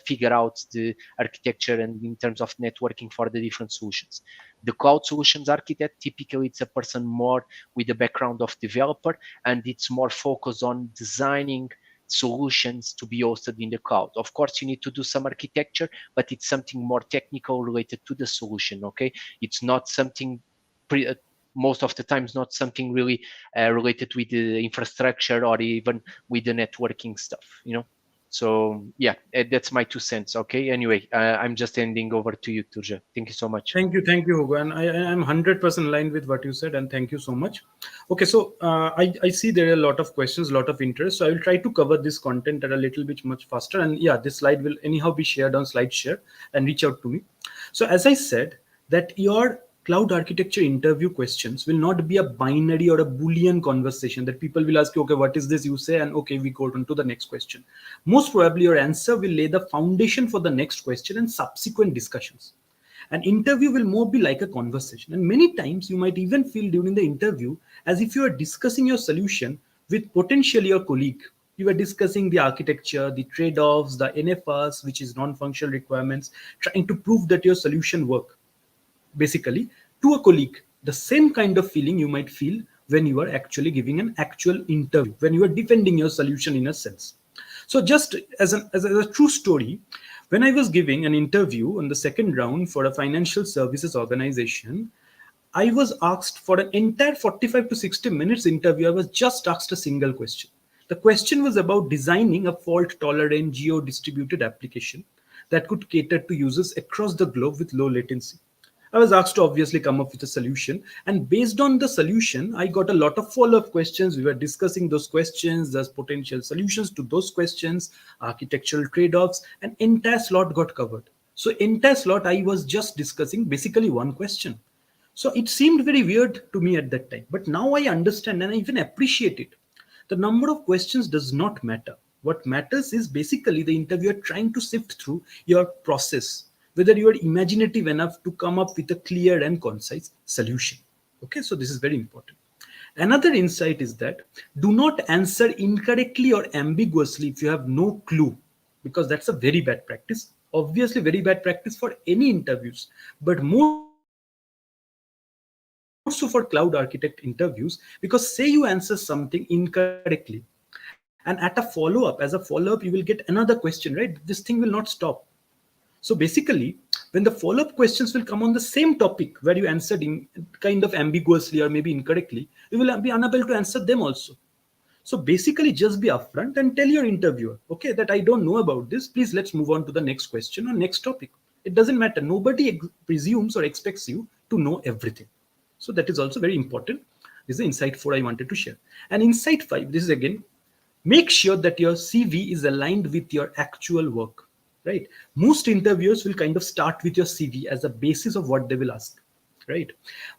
figure out the architecture and in terms of networking for the different solutions. The cloud solutions architect, typically it's a person more with a background of developer, and it's more focused on designing solutions to be hosted in the cloud. Of course, you need to do some architecture, but it's something more technical related to the solution. Okay, it's not something most of the times not something really related with the infrastructure or even with the networking stuff. So yeah, that's my 2 cents. Okay, anyway, I'm just handing over to you, Turja. Thank you so much. Thank you, Hugo. And I'm 100% aligned with what you said, and thank you so much. Okay, so I see there are a lot of questions, a lot of interest. So I will try to cover this content at a little bit much faster. And yeah, this slide will anyhow be shared on SlideShare, and reach out to me. So as I said, that your cloud architecture interview questions will not be a binary or a Boolean conversation that people will ask you, okay, what is this you say? And okay, we go on to the next question. Most probably your answer will lay the foundation for the next question and subsequent discussions. An interview will more be like a conversation, and many times you might even feel during the interview as if you are discussing your solution with potentially your colleague. You are discussing the architecture, the trade-offs, the NFRs, which is non-functional requirements, trying to prove that your solution work basically to a colleague. The same kind of feeling you might feel when you are actually giving an actual interview, when you are defending your solution in a sense. So just as a true story, when I was giving an interview on the second round for a financial services organization, I was asked for an entire 45 to 60 minutes interview. I was just asked a single question. The question was about designing a fault tolerant geo distributed application that could cater to users across the globe with low latency. I was asked to obviously come up with a solution, and based on the solution, I got a lot of follow up questions. We were discussing those questions, there's potential solutions to those questions, architectural trade offs, and entire slot got covered. So, entire slot, I was just discussing basically one question. So it seemed very weird to me at that time. But now I understand and I even appreciate it. The number of questions does not matter. What matters is basically the interviewer trying to sift through your process, whether you are imaginative enough to come up with a clear and concise solution. Okay, so this is very important. Another insight is that do not answer incorrectly or ambiguously if you have no clue, because that's a very bad practice. Obviously, very bad practice for any interviews, but more so for cloud architect interviews, because say you answer something incorrectly, and at a follow-up, as a follow-up, you will get another question, right? This thing will not stop. So basically, when the follow-up questions will come on the same topic where you answered in kind of ambiguously or maybe incorrectly, you will be unable to answer them also. So basically, just be upfront and tell your interviewer, okay, that I don't know about this. Please let's move on to the next question or next topic. It doesn't matter. Nobody presumes or expects you to know everything. So that is also very important. This is the insight 4 I wanted to share. And insight 5, this is again, make sure that your CV is aligned with your actual work, right? Most interviewers will kind of start with your CV as a basis of what they will ask, right?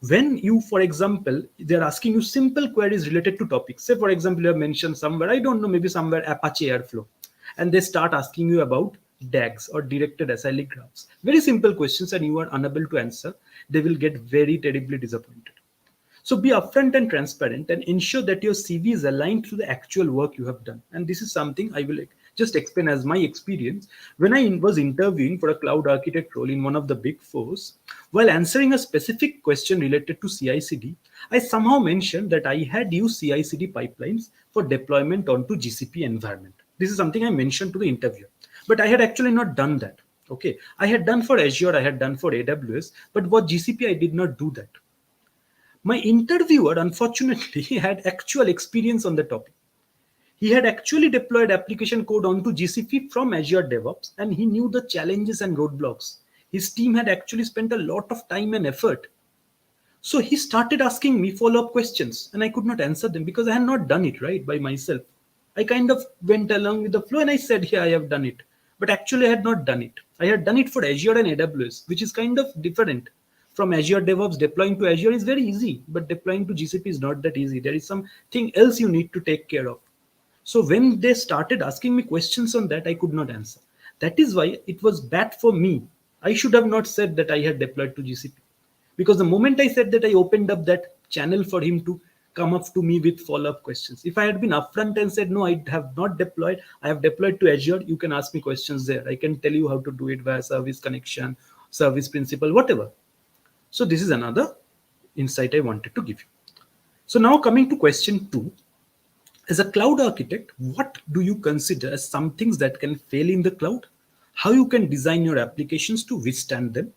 When you, for example, they're asking you simple queries related to topics. Say, for example, you have mentioned somewhere, I don't know, maybe somewhere Apache Airflow, and they start asking you about DAGs or directed acyclic graphs. Very simple questions, and you are unable to answer. They will get very terribly disappointed. So be upfront and transparent and ensure that your CV is aligned to the actual work you have done. And this is something I will just explain as my experience. When I was interviewing for a cloud architect role in one of the big fours, while answering a specific question related to CI/CD, I somehow mentioned that I had used CI/CD pipelines for deployment onto GCP environment. This is something I mentioned to the interviewer, but I had actually not done that. Okay, I had done for Azure, I had done for AWS, but for GCP, I did not do that. My interviewer, unfortunately, had actual experience on the topic. He had actually deployed application code onto GCP from Azure DevOps, and he knew the challenges and roadblocks. His team had actually spent a lot of time and effort. So he started asking me follow up questions, and I could not answer them because I had not done it right by myself. I kind of went along with the flow and I said, yeah, I have done it. But actually, I had not done it. I had done it for Azure and AWS, which is kind of different. From Azure DevOps, deploying to Azure is very easy, but deploying to GCP is not that easy. There is something else you need to take care of. So when they started asking me questions on that, I could not answer. That is why it was bad for me. I should have not said that I had deployed to GCP. Because the moment I said that, I opened up that channel for him to come up to me with follow up questions. If I had been upfront and said, no, I have not deployed, I have deployed to Azure, you can ask me questions there. I can tell you how to do it via service connection, service principal, whatever. So, this is another insight I wanted to give you. So, now coming to question 2, as a cloud architect, what do you consider as some things that can fail in the cloud? How you can design your applications to withstand them?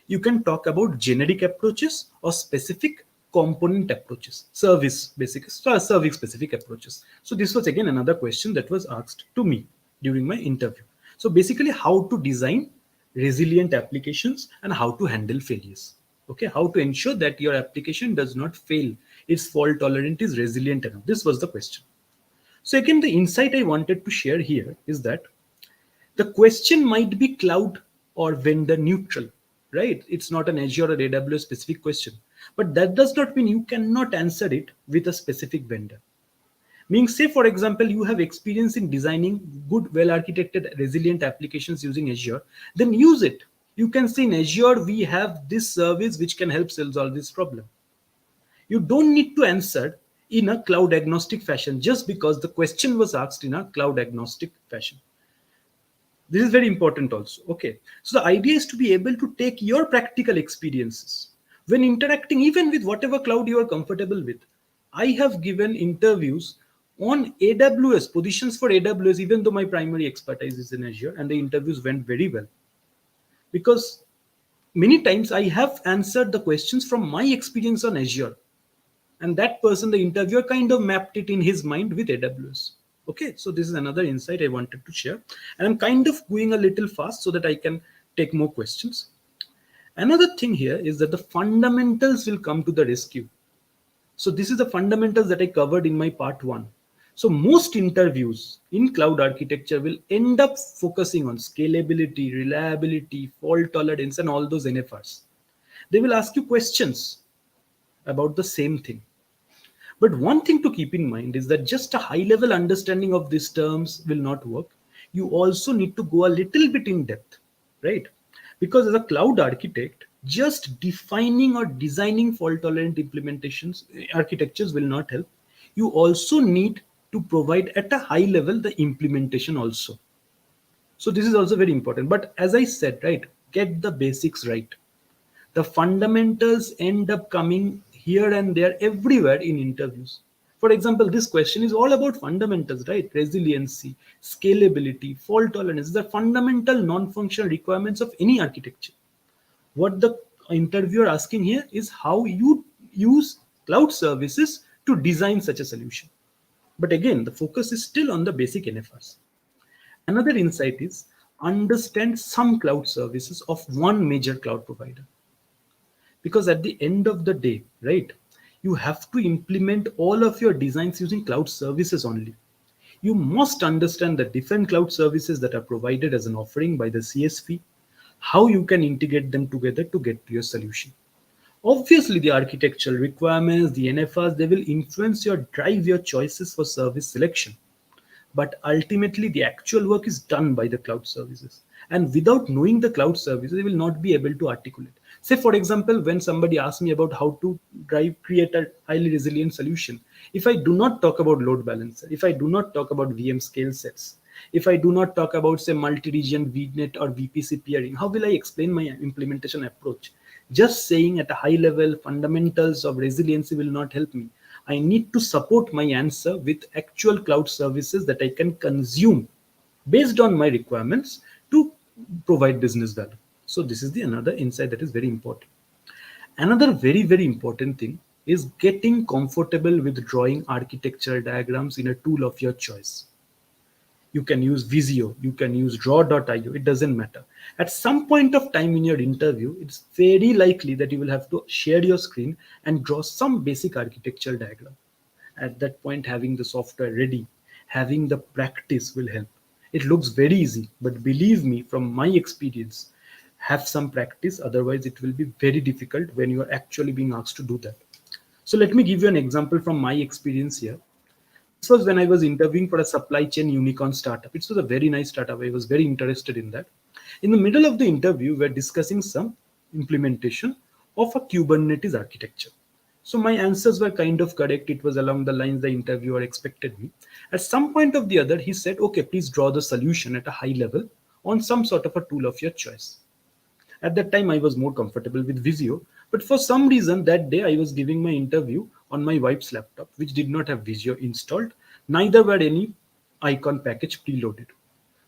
You can talk about generic approaches or specific component approaches, service specific approaches. So this was again another question that was asked to me during my interview. So basically, how to design resilient applications and how to handle failures. Okay, how to ensure that your application does not fail, its fault tolerant is resilient enough. This was the question. So again, the insight I wanted to share here is that the question might be cloud or vendor neutral, right? It's not an Azure or AWS specific question, but that does not mean you cannot answer it with a specific vendor. Meaning, say for example, you have experience in designing good, well-architected, resilient applications using Azure, then use it. You can say in Azure, we have this service which can help solve this problem. You don't need to answer in a cloud agnostic fashion just because the question was asked in a cloud agnostic fashion. This is very important also. Okay, so the idea is to be able to take your practical experiences When interacting even with whatever cloud you are comfortable with. I have given interviews on AWS, positions for AWS, even though my primary expertise is in Azure, and the interviews went very well because many times I have answered the questions from my experience on Azure, and that person, the interviewer, kind of mapped it in his mind with AWS. Okay, so this is another insight I wanted to share, and I'm kind of going a little fast so that I can take more questions. Another thing here is that the fundamentals will come to the rescue. So this is the fundamentals that I covered in my part one. So most interviews in cloud architecture will end up focusing on scalability, reliability, fault tolerance, and all those NFRs. They will ask you questions about the same thing. But one thing to keep in mind is that just a high level understanding of these terms will not work. You also need to go a little bit in depth, right? Because as a cloud architect, just defining or designing fault tolerant implementations, architectures will not help. You also need to provide at a high level the implementation also. So this is also very important. But as I said, right, get the basics right. The fundamentals end up coming here and there everywhere in interviews. For example, this question is all about fundamentals, right? Resiliency, scalability, fault tolerance, the fundamental non-functional requirements of any architecture. What the interviewer asking here is how you use cloud services to design such a solution. But again, the focus is still on the basic NFRs. Another insight is understand some cloud services of one major cloud provider, because at the end of the day, right, you have to implement all of your designs using cloud services only. You must understand the different cloud services that are provided as an offering by the CSP, how you can integrate them together to get to your solution. Obviously the architectural requirements, the NFRs, they will influence your drive your choices for service selection, but ultimately the actual work is done by the cloud services, and without knowing the cloud services they will not be able to articulate. Say for example, when somebody asks me about how to drive create a highly resilient solution, if I do not talk about load balancer, if I do not talk about VM scale sets, if I do not talk about say multi-region VNet or VPC peering, how will I explain my implementation approach? Just saying at a high level fundamentals of resiliency will not help me. I need to support my answer with actual cloud services that I can consume based on my requirements to provide business value. So this is the another insight that is very important. Another very important thing is getting comfortable with drawing architectural diagrams in a tool of your choice. You can use Visio, you can use draw.io, it doesn't matter. At some point of time in your interview, it's very likely that you will have to share your screen and draw some basic architectural diagram. At that point, having the software ready, having the practice will help. It looks very easy, but believe me, from my experience, have some practice, otherwise it will be very difficult when you are actually being asked to do that. So let me give you an example from my experience here. This was when I was interviewing for a supply chain unicorn startup. It was a very nice startup. I was very interested in that. In the middle of the interview, we are discussing some implementation of a Kubernetes architecture. So my answers were kind of correct. It was along the lines the interviewer expected me. At some point of the other, he said, okay, please draw the solution at a high level on some sort of a tool of your choice. At that time, I was more comfortable with Visio, but for some reason that day I was giving my interview on my wife's laptop, which did not have Visio installed, neither were any icon package preloaded.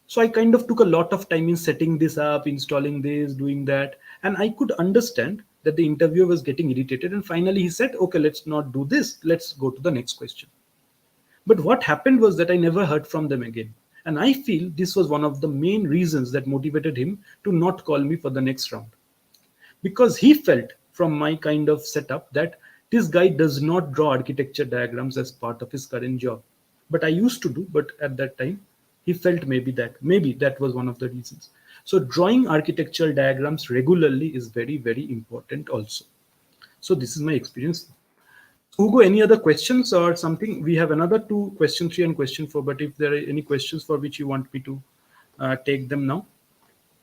So I kind of took a lot of time in setting this up, installing this, doing that, and I could understand that the interviewer was getting irritated. And finally, he said, "Okay, let's not do this. Let's go to the next question." But what happened was that I never heard from them again. And I feel this was one of the main reasons that motivated him to not call me for the next round, because he felt from my kind of setup that this guy does not draw architecture diagrams as part of his current job. But I used to do, but at that time he felt maybe that was one of the reasons. So drawing architectural diagrams regularly is very important also. So this is my experience. So Hugo, any other questions or something? We have another two, question 3 and question 4, but if there are any questions for which you want me to take them now.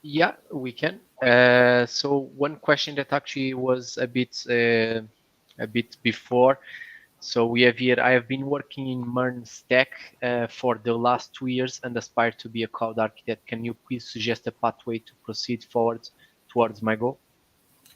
Yeah, we can. So one question that actually was a bit before. So we have here, I have been working in MERN stack for the last 2 years and aspire to be a cloud architect. Can you please suggest a pathway to proceed forward towards my goal?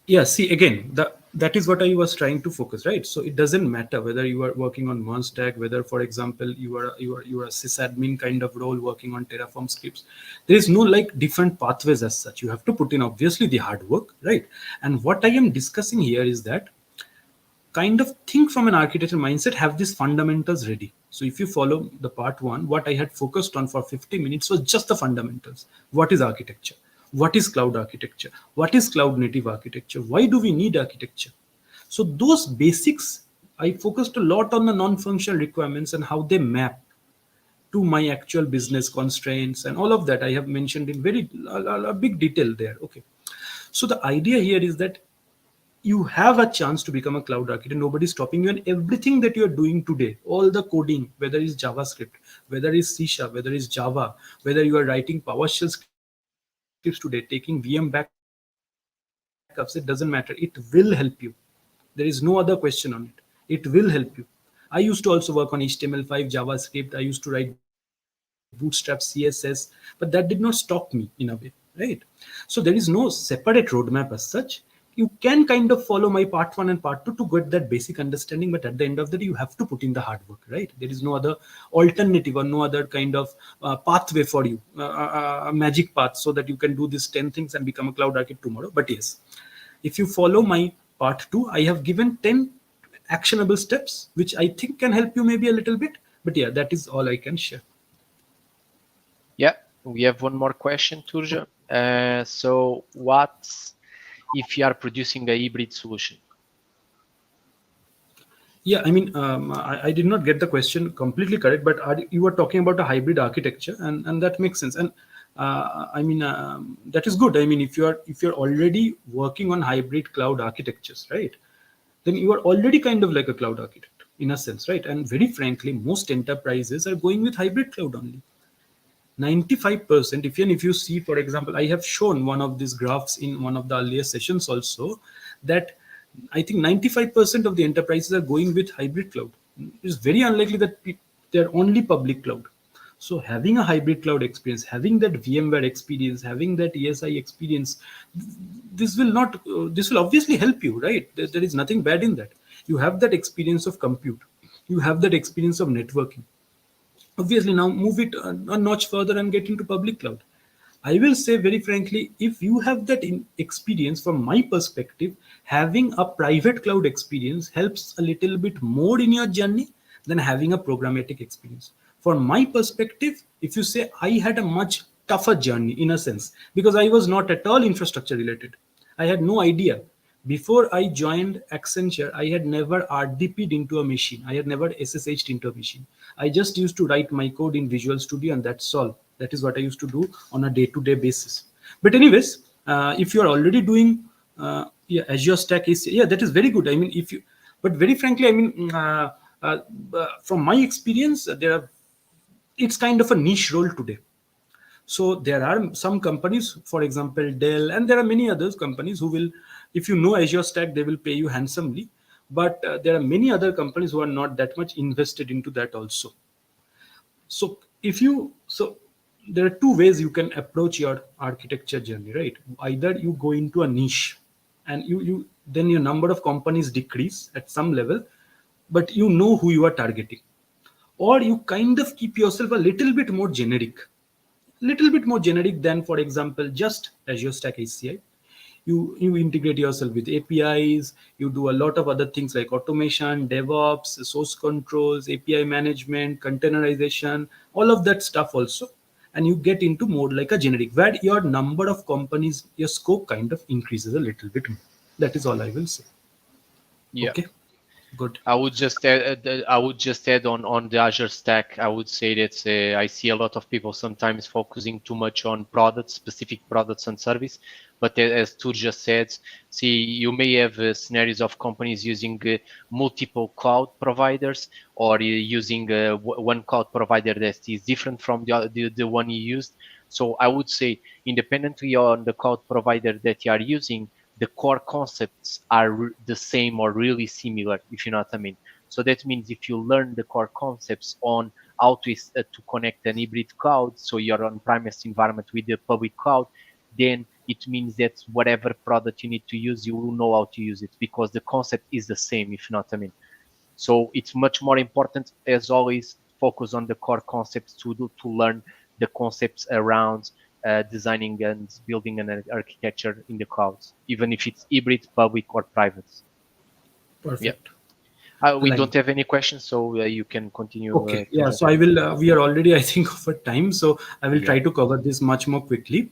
Yeah, see again, that is what I was trying to focus, right? So it doesn't matter whether you are working on one stack, whether, for example, you are a sysadmin kind of role working on Terraform scripts. There is no like different pathways as such. You have to put in obviously the hard work, right? And what I am discussing here is that kind of think from an architecture mindset, have these fundamentals ready. So if you follow the part one, what I had focused on for 50 minutes was just the fundamentals. What is architecture? What is cloud architecture? What is cloud native architecture? Why do we need architecture? So those basics, I focused a lot on the non-functional requirements and how they map to my actual business constraints, and all of that I have mentioned in very a big detail there. Okay, so the idea here is that you have a chance to become a cloud architect. Nobody's stopping you, and everything that you are doing today, all the coding, whether it's JavaScript, whether it's C Sharp, whether it's Java, whether you are writing PowerShell scripts today, taking VM backups, it doesn't matter. It will help you. There is no other question on it. It will help you. I used to also work on HTML5, JavaScript. I used to write Bootstrap CSS, but that did not stop me in a way, right? So there is no separate roadmap as such. You can kind of follow my part one and part two to get that basic understanding, but at the end of the day, you have to put in the hard work, right? There is no other alternative or no other kind of pathway for you, a magic path, so that you can do these 10 things and become a cloud architect tomorrow. But yes, if you follow my part 2, I have given 10 actionable steps which I think can help you maybe a little bit. But yeah, that is all I can share. Yeah, we have one more question, Turja. So what if you are producing a hybrid solution? Yeah, I mean, I did not get the question completely correct, but you were talking about a hybrid architecture, and that makes sense. And I mean, that is good. I mean, if you're already working on hybrid cloud architectures, right, then you are already kind of like a cloud architect in a sense, right? And very frankly, most enterprises are going with hybrid cloud only. 95%, if you see, for example, I have shown one of these graphs in one of the earlier sessions also, that I think 95% of the enterprises are going with hybrid cloud. It's very unlikely that they're only public cloud. So having a hybrid cloud experience, having that VMware experience, having that ESI experience, this will obviously help you, right? There is nothing bad in that. You have that experience of compute, you have that experience of networking. Obviously, now move it a notch further and get into public cloud. I will say very frankly, if you have that experience, from my perspective, having a private cloud experience helps a little bit more in your journey than having a programmatic experience. From my perspective, if you say, I had a much tougher journey in a sense, because I was not at all infrastructure related. I had no idea. Before I joined Accenture, I had never RDP'd into a machine. I had never SSH'd into a machine. I just used to write my code in Visual Studio, and that's all. That is what I used to do on a day-to-day basis. But anyways, if you are already doing, yeah, Azure Stack is, yeah, that is very good. I mean, if you, but very frankly, I mean, uh, from my experience, there are, it's kind of a niche role today. So there are some companies, for example, Dell, and there are many others companies who will, if you know Azure Stack, they will pay you handsomely. But there are many other companies who are not that much invested into that also. So if you, so there are two ways you can approach your architecture journey, right? Either you go into a niche, and you then your number of companies decrease at some level, but you know who you are targeting, or you kind of keep yourself a little bit more generic than, for example, just Azure Stack HCI. You integrate yourself with APIs. You do a lot of other things like automation, DevOps, source controls, API management, containerization, all of that stuff also. And you get into more like a generic, where your number of companies, your scope kind of increases a little bit more. That is all I will say. Yeah. Okay, good. I would just add on the Azure stack. I would say that I see a lot of people sometimes focusing too much on products, specific products and service. But as Turja said, see, you may have scenarios of companies using multiple cloud providers, or using one cloud provider that is different from the one you used. So I would say, independently on the cloud provider that you are using, the core concepts are the same or really similar, if you know what I mean. So that means if you learn the core concepts on how to connect an hybrid cloud, so your on-premise environment with the public cloud, then it means that whatever product you need to use, you will know how to use it because the concept is the same, if not, I mean. So it's much more important, as always, focus on the core concepts to learn the concepts around designing and building an architecture in the clouds, even if it's hybrid, public, or private. Yeah. Perfect. We Aligned. don't have any questions, so you can continue, Okay, yeah. Teja. So I will. We are already, I think, over time. So I will Yeah. try to cover this much more quickly.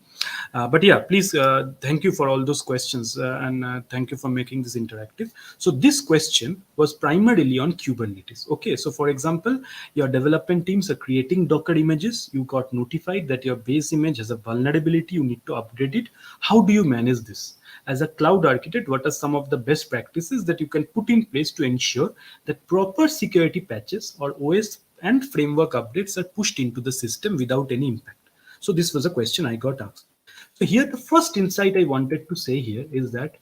But yeah, please. Thank you for all those questions, and thank you for making this interactive. So this question was primarily on Kubernetes. Okay. So for example, your development teams are creating Docker images. You got notified that your base image has a vulnerability. You need to upgrade it. How do you manage this? As a cloud architect, what are some of the best practices that you can put in place to ensure that proper security patches or OS and framework updates are pushed into the system without any impact? So this was a question I got asked. So here the first insight I wanted to say here is that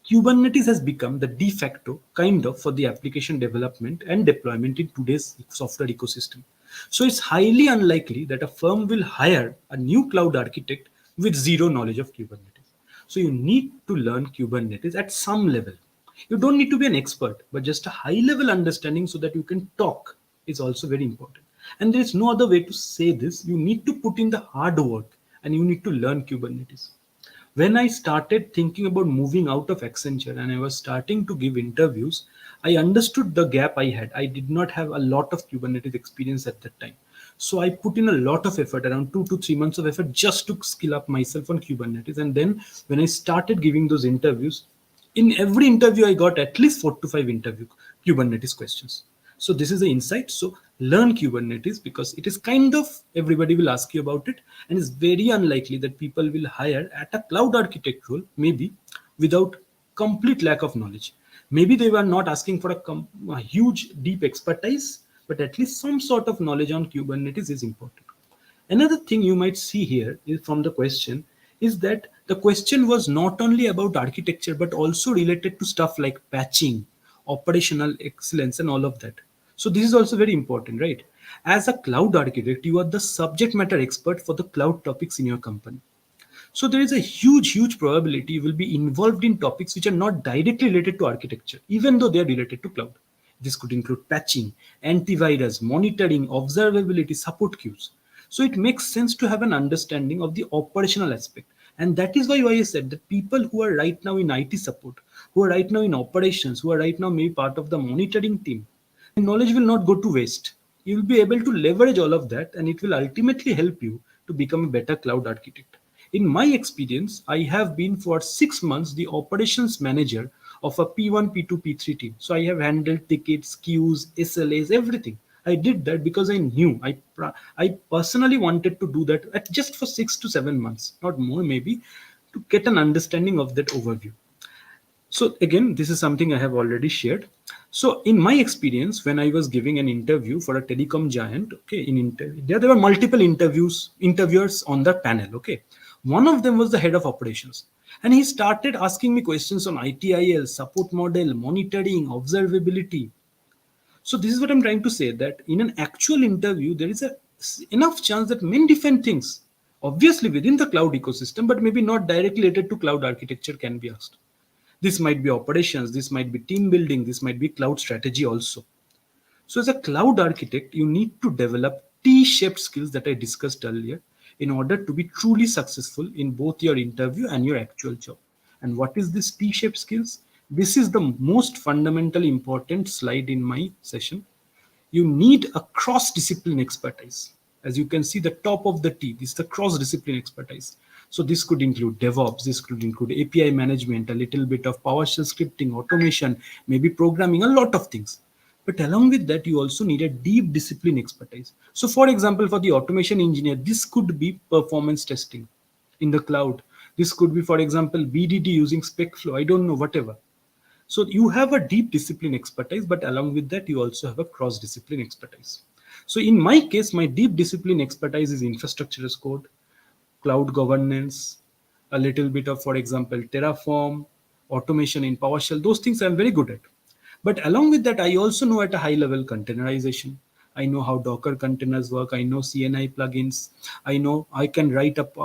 Kubernetes has become the de facto kind of for the application development and deployment in today's software ecosystem. So it's highly unlikely that a firm will hire a new cloud architect with zero knowledge of Kubernetes. So you need to learn Kubernetes at some level. You don't need to be an expert, but just a high level understanding so that you can talk is also very important. And there is no other way to say this. You need to put in the hard work and you need to learn Kubernetes. When I started thinking about moving out of Accenture and I was starting to give interviews, I understood the gap I had. I did not have a lot of Kubernetes experience at that time. So I put in a lot of effort, around 2 to 3 months of effort, just to skill up myself on Kubernetes. And then when I started giving those interviews, in every interview, I got at least 4 to 5 interview Kubernetes questions. So this is the insight. So learn Kubernetes because it is kind of everybody will ask you about it, and it's very unlikely that people will hire at a cloud architect role, maybe without complete lack of knowledge. Maybe they were not asking for a huge deep expertise, but at least some sort of knowledge on Kubernetes is important. Another thing you might see here is from the question is that the question was not only about architecture but also related to stuff like patching, operational excellence, and all of that. So this is also very important, right? As a cloud architect, you are the subject matter expert for the cloud topics in your company. So there is a huge probability you will be involved in topics which are not directly related to architecture, even though they are related to cloud. This could include patching, antivirus, monitoring, observability, support queues. So it makes sense to have an understanding of the operational aspect. And that is why I said that people who are right now in IT support, who are right now in operations, who are right now maybe part of the monitoring team, their knowledge will not go to waste. You will be able to leverage all of that and it will ultimately help you to become a better cloud architect. In my experience, I have been for 6 months the operations manager of a P1, P2, P3 team. So I have handled tickets, queues, SLAs, everything. I did that because I knew I personally wanted to do that at just for 6 to 7 months, not more maybe, to get an understanding of that overview. So again, this is something I have already shared. So in my experience, when I was giving an interview for a telecom giant, okay, there were multiple interviewers on the panel. Okay, one of them was the head of operations, and he started asking me questions on ITIL, support model, monitoring, observability. So this is what I'm trying to say, that in an actual interview, there is a enough chance that many different things, obviously within the cloud ecosystem, but maybe not directly related to cloud architecture, can be asked. This might be operations, this might be team building, this might be cloud strategy also. So, as a cloud architect, you need to develop T shaped skills that I discussed earlier in order to be truly successful in both your interview and your actual job. And what is this T shaped skills? This is the most fundamental important slide in my session. You need a cross discipline expertise. As you can see, the top of the T, this is the cross discipline expertise. So this could include DevOps, this could include API management, a little bit of PowerShell scripting, automation, maybe programming, a lot of things. But along with that, you also need a deep discipline expertise. So for example, for the automation engineer, this could be performance testing in the cloud. This could be, for example, BDD using SpecFlow. I don't know, whatever. So you have a deep discipline expertise, but along with that, you also have a cross discipline expertise. So in my case, my deep discipline expertise is infrastructure as code, cloud governance, a little bit of, for example, Terraform, automation in PowerShell. Those things I'm very good at. But along with that, I also know at a high level containerization. I know how Docker containers work. I know CNI plugins. I know I can write up,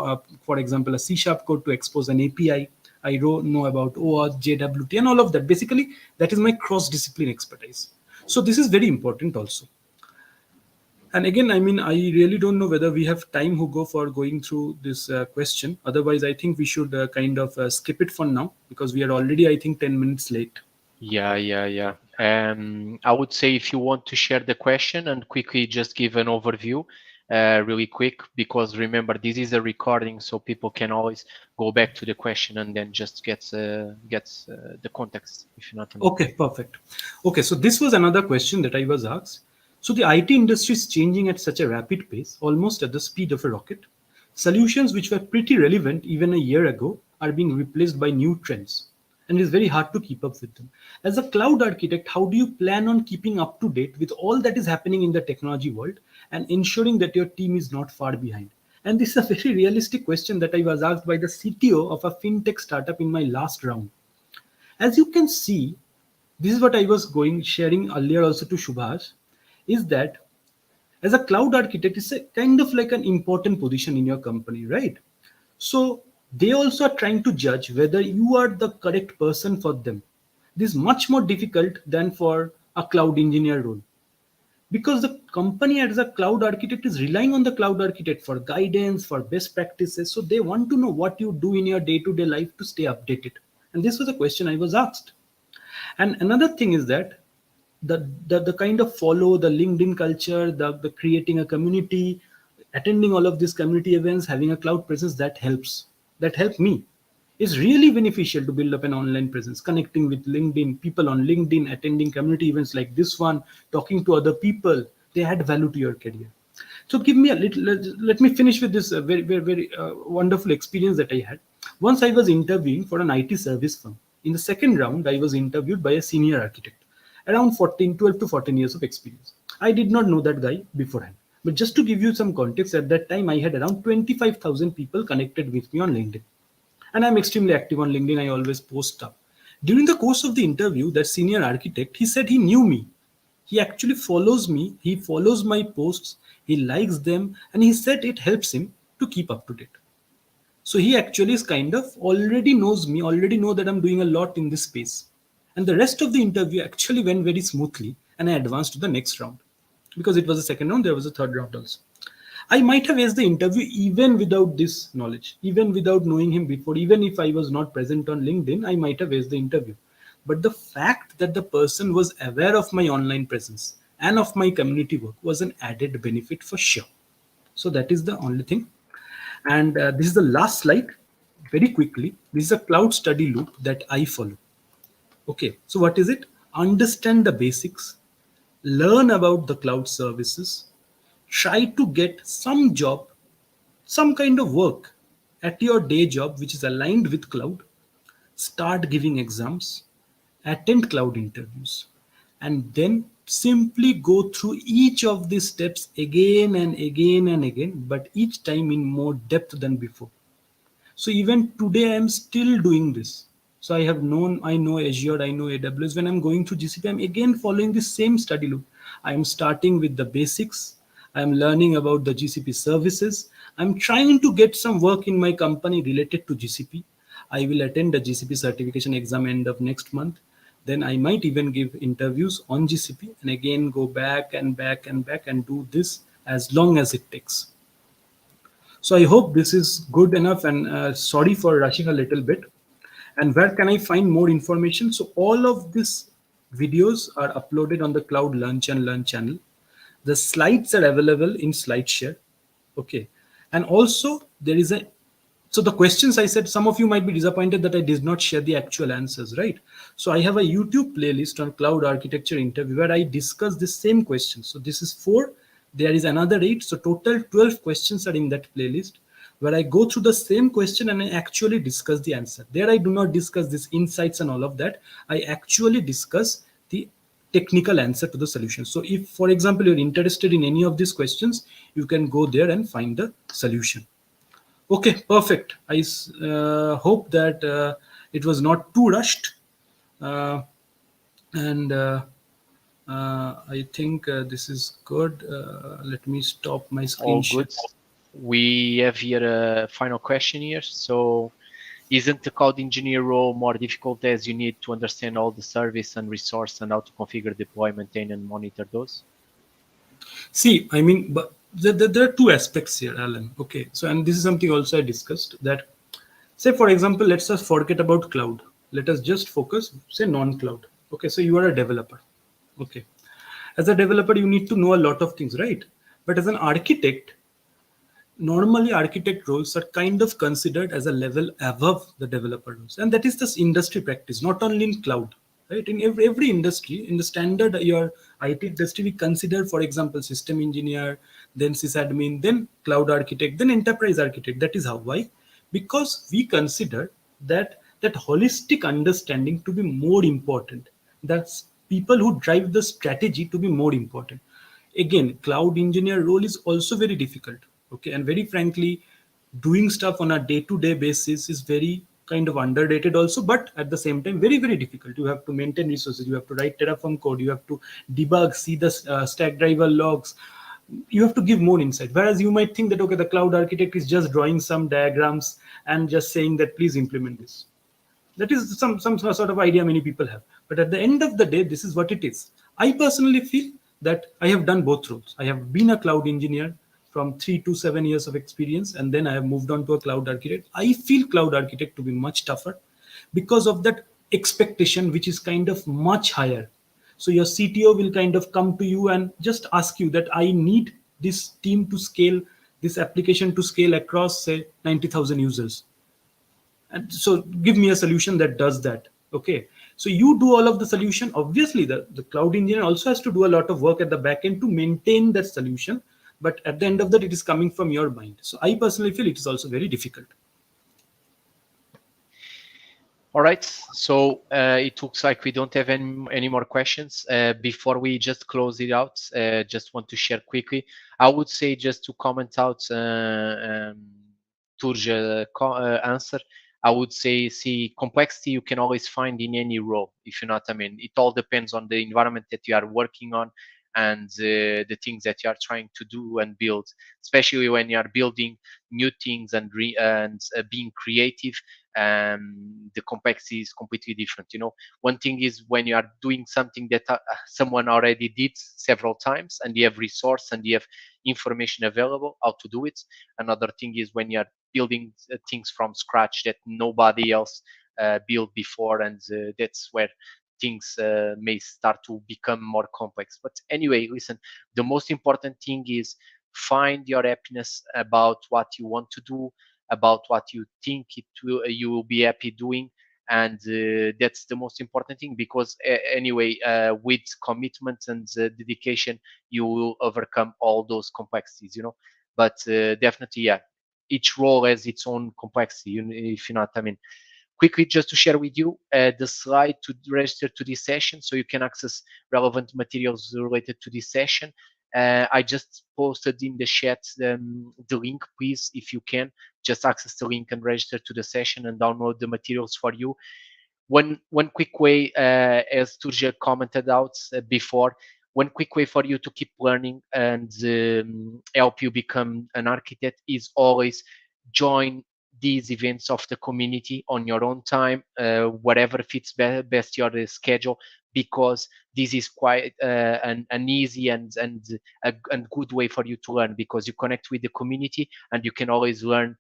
for example, a C sharp code to expose an API. Know about OAuth, JWT, and all of that. Basically, that is my cross discipline expertise. So this is very important also. And again, I mean, I really don't know whether we have time, Hugo, for going through this question. Otherwise, I think we should kind of skip it for now because we are already, I think, 10 minutes late. Yeah, yeah, yeah. I would say if you want to share the question and quickly just give an overview, really quick, because remember this is a recording, so people can always go back to the question and then just gets the context. If you know what I mean. Okay, perfect. Okay, so this was another question that I was asked. So the IT industry is changing at such a rapid pace, almost at the speed of a rocket. Solutions which were pretty relevant even a year ago are being replaced by new trends, and it's very hard to keep up with them. As a cloud architect, how do you plan on keeping up to date with all that is happening in the technology world and ensuring that your team is not far behind? And this is a very realistic question that I was asked by the CTO of a fintech startup in my last round. As you can see, this is what I was going sharing earlier also to Shubhash, is that as a cloud architect, it's a kind of like an important position in your company, right? So they also are trying to judge whether you are the correct person for them. This is much more difficult than for a cloud engineer role, because the company as a cloud architect is relying on the cloud architect for guidance, for best practices. So they want to know what you do in your day-to-day life to stay updated. And this was a question I was asked. And another thing is that the kind of follow the LinkedIn culture, the creating a community, attending all of these community events, having a cloud presence, that helps. That helped me. It's really beneficial to build up an online presence, connecting with LinkedIn, people on LinkedIn, attending community events like this one, talking to other people. They add value to your career. So give me a little. Let me finish with this very wonderful experience that I had. Once I was interviewing for an IT service firm. In the second round, I was interviewed by a senior architect, around 14, 12 to 14 years of experience. I did not know that guy beforehand. But just to give you some context, at that time I had around 25,000 people connected with me on LinkedIn. And I'm extremely active on LinkedIn. I always post stuff. During the course of the interview, that senior architect, he said he knew me. He actually follows me. He follows my posts. He likes them. And he said it helps him to keep up to date. So he actually is kind of already knows me, already know that I'm doing a lot in this space. And the rest of the interview actually went very smoothly. And I advanced to the next round. Because it was a second round, there was a third round also. I might have aced the interview even without this knowledge, even without knowing him before, even if I was not present on LinkedIn, I might have aced the interview. But the fact that the person was aware of my online presence and of my community work was an added benefit for sure. So that is the only thing. And this is the last slide. Very quickly, this is a cloud study loop that I follow. Okay, so what is it? Understand the basics, learn about the cloud services, try to get some job, some kind of work at your day job which is aligned with cloud, start giving exams, attend cloud interviews, and then simply go through each of these steps again and again and again, but each time in more depth than before. So even today, I am still doing this. So I know Azure, I know AWS. When I'm going through GCP, I'm again following the same study loop. I'm starting with the basics. I'm learning about the GCP services. I'm trying to get some work in my company related to GCP. I will attend the GCP certification exam end of next month. Then I might even give interviews on GCP and again go back and back and back and do this as long as it takes. So I hope this is good enough, and sorry for rushing a little bit. And where can I find more information? So all of these videos are uploaded on the Cloud Lunch and Learn channel. The slides are available in SlideShare. Okay. And also there is a, so the questions I said, some of you might be disappointed that I did not share the actual answers, right? So I have a YouTube playlist on cloud architecture interview where I discuss the same questions. So this is 4, there is another 8. So total 12 questions are in that playlist where I go through the same question and I actually discuss the answer. There I do not discuss these insights and all of that. I actually discuss the technical answer to the solution. So if, for example, you're interested in any of these questions, you can go there and find the solution. Okay, perfect. I hope that it was not too rushed. Uh, and I think this is good. Let me stop my screen All share. good. We have here a final question here. So, isn't the cloud engineer role more difficult as you need to understand all the service and resource and how to configure, deploy, maintain, and monitor those? See, I mean, but there are two aspects here, Alan. Okay, so and this is something also I discussed that, say for example, let's just forget about cloud. Let us just focus, say non-cloud. Okay, so you are a developer. Okay, as a developer, you need to know a lot of things, right? But as an architect, normally architect roles are kind of considered as a level above the developer roles, and that is this industry practice, not only in cloud, right? In every industry, in the standard your IT industry, we consider, for example, system engineer, then sysadmin, then cloud architect, then enterprise architect. That is how. Why? Because we consider that holistic understanding to be more important. That's people who drive the strategy to be more important. Again, cloud engineer role is also very difficult. Okay, and very frankly, doing stuff on a day-to-day basis is very kind of underrated also, but at the same time very very difficult. You have to maintain resources, you have to write terraform code, you have to debug, see the stack driver logs, you have to give more insight. Whereas you might think that, okay, the cloud architect is just drawing some diagrams and just saying that please implement this. That is some sort of idea many people have. But at the end of the day, this is what it is. I personally feel that I have done both roles. I have been a cloud engineer from 3 to 7 years of experience, and then I have moved on to a cloud architect. I feel cloud architect to be much tougher because of that expectation, which is kind of much higher. So your CTO will kind of come to you and just ask you that I need this team to scale, this application to scale across say 90,000 users, and so give me a solution that does that. Okay, so you do all of the solution. Obviously the cloud engineer also has to do a lot of work at the back end to maintain that solution, but at the end of that it is coming from your mind. So I personally feel it is also very difficult. All right. So it looks like we don't have any more questions. Before we just close it out, just want to share quickly. I would say just to comment out Turja answer. I would say, see, complexity you can always find in any role, if you know what I mean. It all depends on the environment that you are working on and the things that you are trying to do and build, especially when you are building new things and being creative. The complexity is completely different. One thing is when you are doing something that someone already did several times and you have resource and you have information available how to do it. Another thing is when you are building things from scratch that nobody else built before, and that's where things may start to become more complex. But anyway, listen, the most important thing is find your happiness about what you want to do, about what you think you will be happy doing, and that's the most important thing, because anyway, with commitment and dedication, you will overcome all those complexities. But definitely, yeah, each role has its own complexity, if you know what I mean. Quickly, just to share with you the slide to register to this session so you can access relevant materials related to this session. I just posted in the chat the link. Please, if you can, just access the link and register to the session and download the materials for you. One quick way, as Turja commented out before, one quick way for you to keep learning and help you become an architect is always join these events of the community on your own time, whatever fits best your schedule, because this is quite an easy and good way for you to learn, because you connect with the community and you can always learn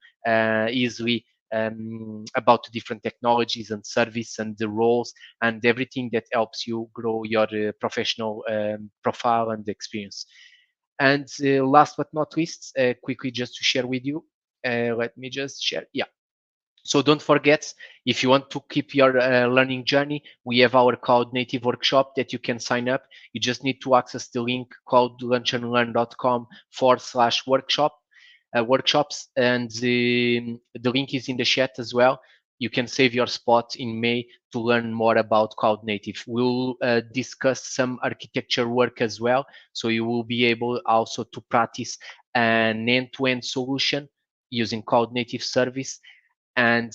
easily about the different technologies and service and the roles and everything that helps you grow your professional profile and experience. And last but not least, quickly just to share with you, let me just share. Yeah. So don't forget, if you want to keep your learning journey, we have our Cloud Native workshop that you can sign up. You just need to access the link cloudlunchandlearn.com/workshop workshops, and the link is in the chat as well. You can save your spot in May to learn more about Cloud Native. We'll discuss some architecture work as well, so you will be able also to practice an end-to-end solution using Cloud Native service. and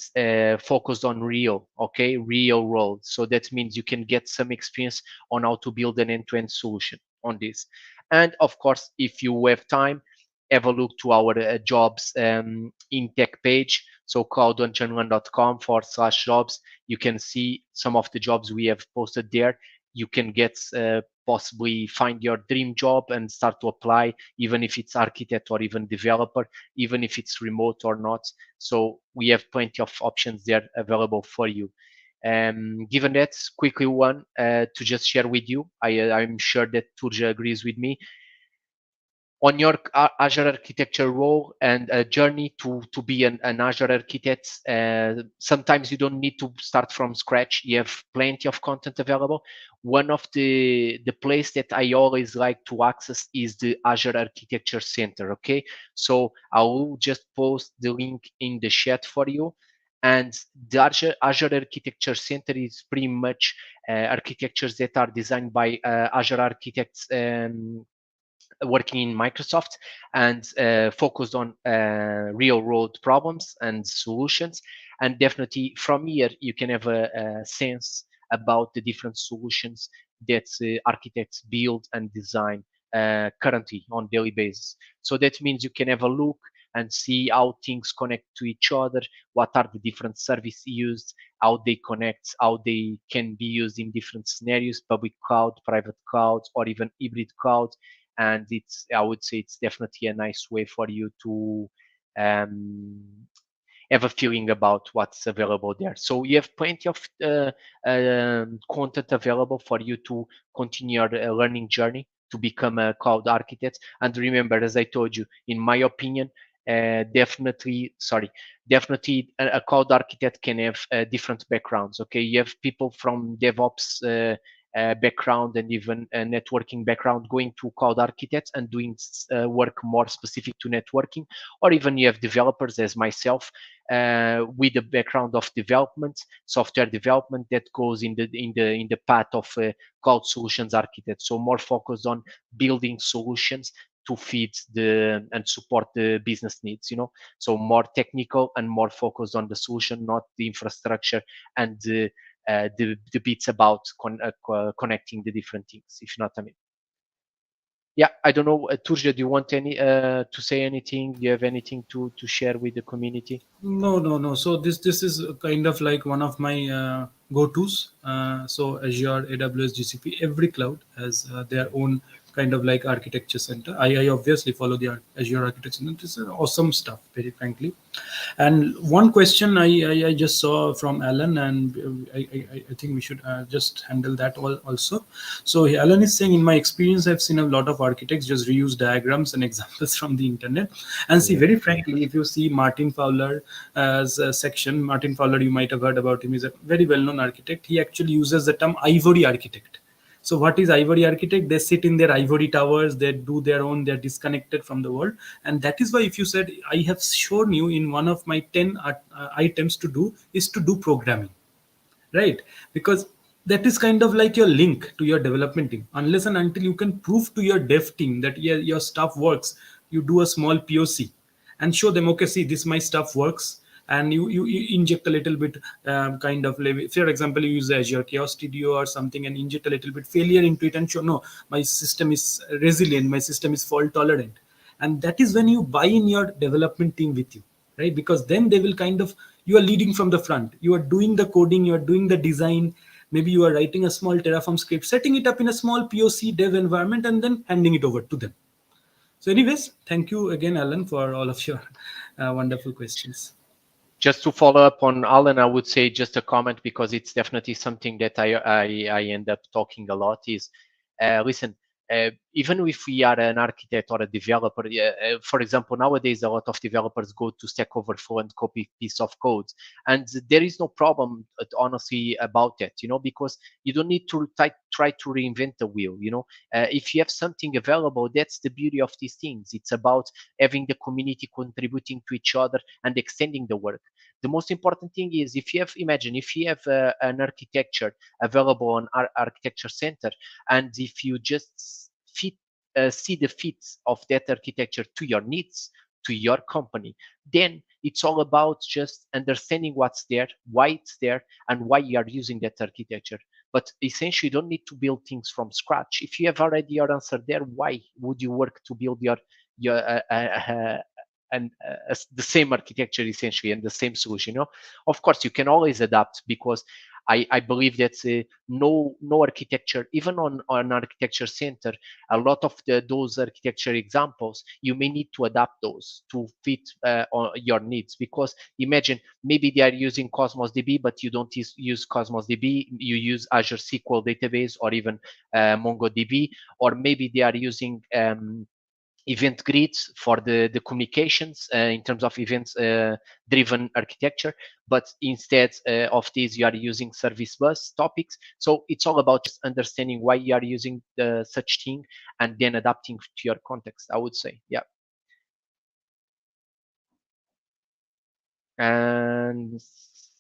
focused on real world. So that means you can get some experience on how to build an end-to-end solution on this. And of course, if you have time, have a look to our jobs in tech page. So cloud.com/jobs. You can see some of the jobs we have posted there. You can get possibly find your dream job and start to apply, even if it's architect or even developer, even if it's remote or not. So we have plenty of options there available for you. Given that, quickly one to just share with you, I'm sure that Turja agrees with me on your Azure architecture role and a journey to be an Azure architect. Sometimes you don't need to start from scratch. You have plenty of content available. One of the place that I always like to access is the Azure Architecture Center. Okay, so I will just post the link in the chat for you. And the Azure Architecture Center is pretty much architectures that are designed by Azure architects working in Microsoft and focused on real world problems and solutions. And definitely from here, you can have a sense about the different solutions that architects build and design currently on daily basis. So that means you can have a look and see how things connect to each other, what are the different services used, how they connect, how they can be used in different scenarios, public cloud, private cloud, or even hybrid cloud. And it's, I would say, it's definitely a nice way for you to um, have a feeling about what's available there. So you have plenty of content available for you to continue your learning journey to become a cloud architect. And remember, as I told you, in my opinion, definitely a cloud architect can have different backgrounds. Okay, you have people from DevOps background and even a networking background going to cloud architects and doing work more specific to networking, or even you have developers as myself with a background of development, software development that goes in the path of cloud solutions architect. So more focused on building solutions to feed the and support the business needs. So more technical and more focused on the solution, not the infrastructure and the bits about connecting the different things. If you know what I mean. Yeah, I don't know, Turja, do you want any to say anything? Do you have anything to share with the community? No, no, no. So this is kind of like one of my go-tos. So Azure, AWS, GCP, every cloud has their own kind of like architecture center. I obviously follow the Azure architecture center. It's awesome stuff, very frankly. And one question I just saw from Alan, and I think we should just handle that also. So Alan is saying, in my experience, I've seen a lot of architects just reuse diagrams and examples from the internet. And see, Yeah. very frankly, if you see Martin Fowler as a section, Martin Fowler, you might have heard about him, is a very well-known architect. He actually uses the term ivory architect. So what is ivory architect? They sit in their ivory towers, they do their own, they're disconnected from the world. And that is why, if you said, I have shown you in one of my 10 items to do is to do programming, right? Because that is kind of like your link to your development team. Unless and until you can prove to your dev team that, yeah, your stuff works, you do a small POC and show them, okay, see, this my stuff works. And you inject a little bit kind of, for example, you use Azure Chaos Studio or something and inject a little bit failure into it and show, no, my system is resilient, my system is fault tolerant. And that is when you buy in your development team with you, right? Because then they will kind of, you are leading from the front, you are doing the coding, you are doing the design, maybe you are writing a small Terraform script, setting it up in a small POC dev environment, and then handing it over to them. So anyways, thank you again, Alan, for all of your wonderful questions. Just to follow up on Alan, I would say just a comment because it's definitely something that I end up talking a lot is, listen, even if we are an architect or a developer, for example, nowadays a lot of developers go to Stack Overflow and copy piece of code, and there is no problem, honestly, about that, because you don't need to try to reinvent the wheel. If you have something available, that's the beauty of these things. It's about having the community contributing to each other and extending the work. The most important thing is, imagine if you have an architecture available on our architecture center, and if you just see the fit of that architecture to your needs, to your company, then It's all about just understanding what's there, why it's there, and why you are using that architecture. But essentially, you don't need to build things from scratch. If you have already your answer there, why would you work to build your and the same architecture essentially and the same solution? Of course, you can always adapt, because I believe that no architecture, even on architecture center, a lot of those architecture examples, you may need to adapt those to fit on your needs. Because imagine, maybe they are using Cosmos DB, but you don't use Cosmos DB, you use Azure SQL database, or even MongoDB, or maybe they are using event grids for the communications in terms of events driven architecture, but instead of this you are using service bus topics. So it's all about just understanding why you are using such thing, and then adapting to your context, I would say. Yeah. And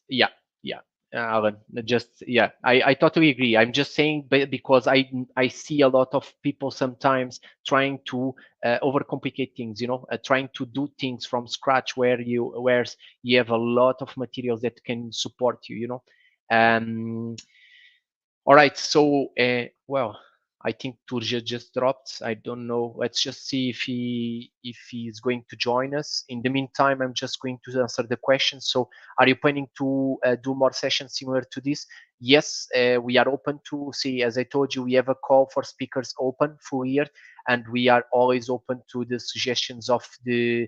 yeah, yeah, Alan, just yeah, I totally agree. I'm just saying, because I see a lot of people sometimes trying to overcomplicate things, trying to do things from scratch, where you have a lot of materials that can support you. um all right. So, well, I think Turja just dropped. I don't know. Let's just see if he is going to join us. In the meantime, I'm just going to answer the question. So, are you planning to do more sessions similar to this? Yes, we are open to see. As I told you, we have a call for speakers open full year, and we are always open to the suggestions of the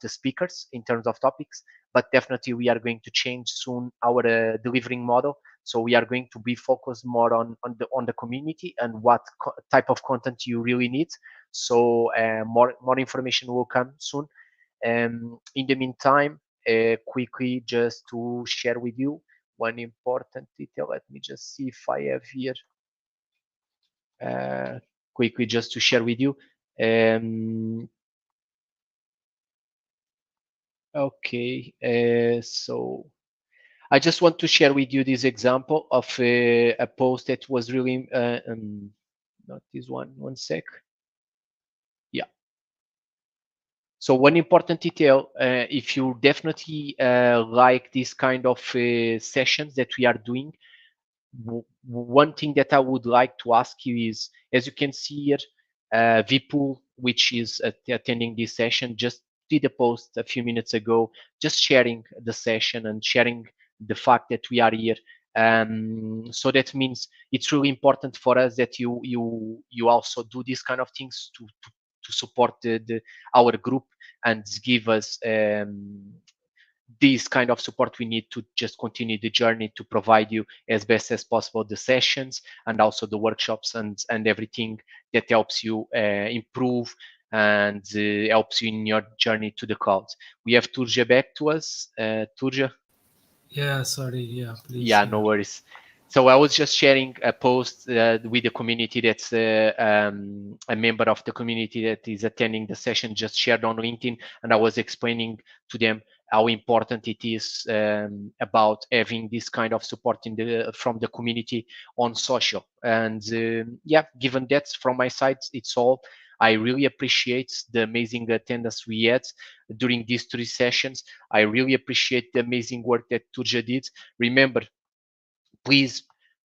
speakers in terms of topics. But definitely, we are going to change soon our delivering model. So we are going to be focused more on the community and what type of content you really need. So more information will come soon. In the meantime, quickly just to share with you one important detail. Let me just see if I have here. Uh, quickly just to share with you. Um, okay, so I just want to share with you this example of a post that was really, not this one sec. Yeah. So one important detail, if you definitely like this kind of sessions that we are doing, one thing that I would like to ask you is, as you can see here, Vipul, which is attending this session, just did a post a few minutes ago, just sharing the session and sharing the fact that we are here. So that means it's really important for us that you also do these kind of things to support our group and give us this kind of support we need to just continue the journey to provide you as best as possible the sessions and also the workshops and everything that helps you improve and helps you in your journey to the cloud. We have Turja back to us. Turja? Yeah, sorry. Yeah, please. Yeah, no Yeah. worries. So I was just sharing a post with the community that's a member of the community that is attending the session, just shared on LinkedIn, and I was explaining to them how important it is about having this kind of support from the community on social. And yeah, given that from my side, it's all. I really appreciate the amazing attendance we had during these 3 sessions. I really appreciate the amazing work that Turja did. Remember, please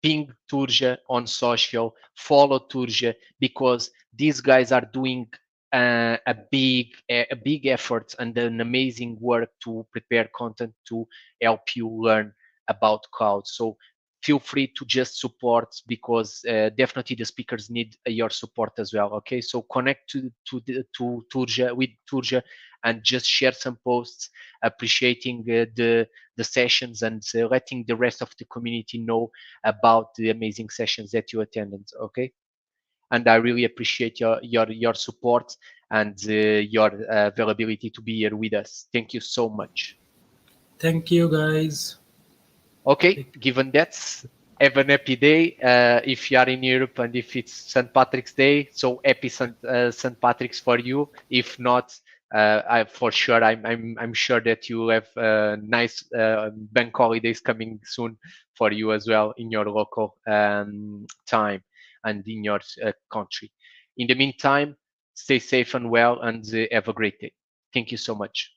ping Turja on social, follow Turja, because these guys are doing a big effort and an amazing work to prepare content to help you learn about cloud. So feel free to just support, because definitely the speakers need your support as well. Okay, so connect to Turja with Turja and just share some posts appreciating the sessions and letting the rest of the community know about the amazing sessions that you attended. Okay, and I really appreciate your support and your availability to be here with us. Thank you so much. Thank you, guys. Okay, Take given that, have an happy day. If you are in Europe and if it's St. Patrick's Day, so happy St. Patrick's for you. If not, for sure, I'm sure that you have nice bank holidays coming soon for you as well in your local time and in your country. In the meantime, stay safe and well, and have a great day. Thank you so much.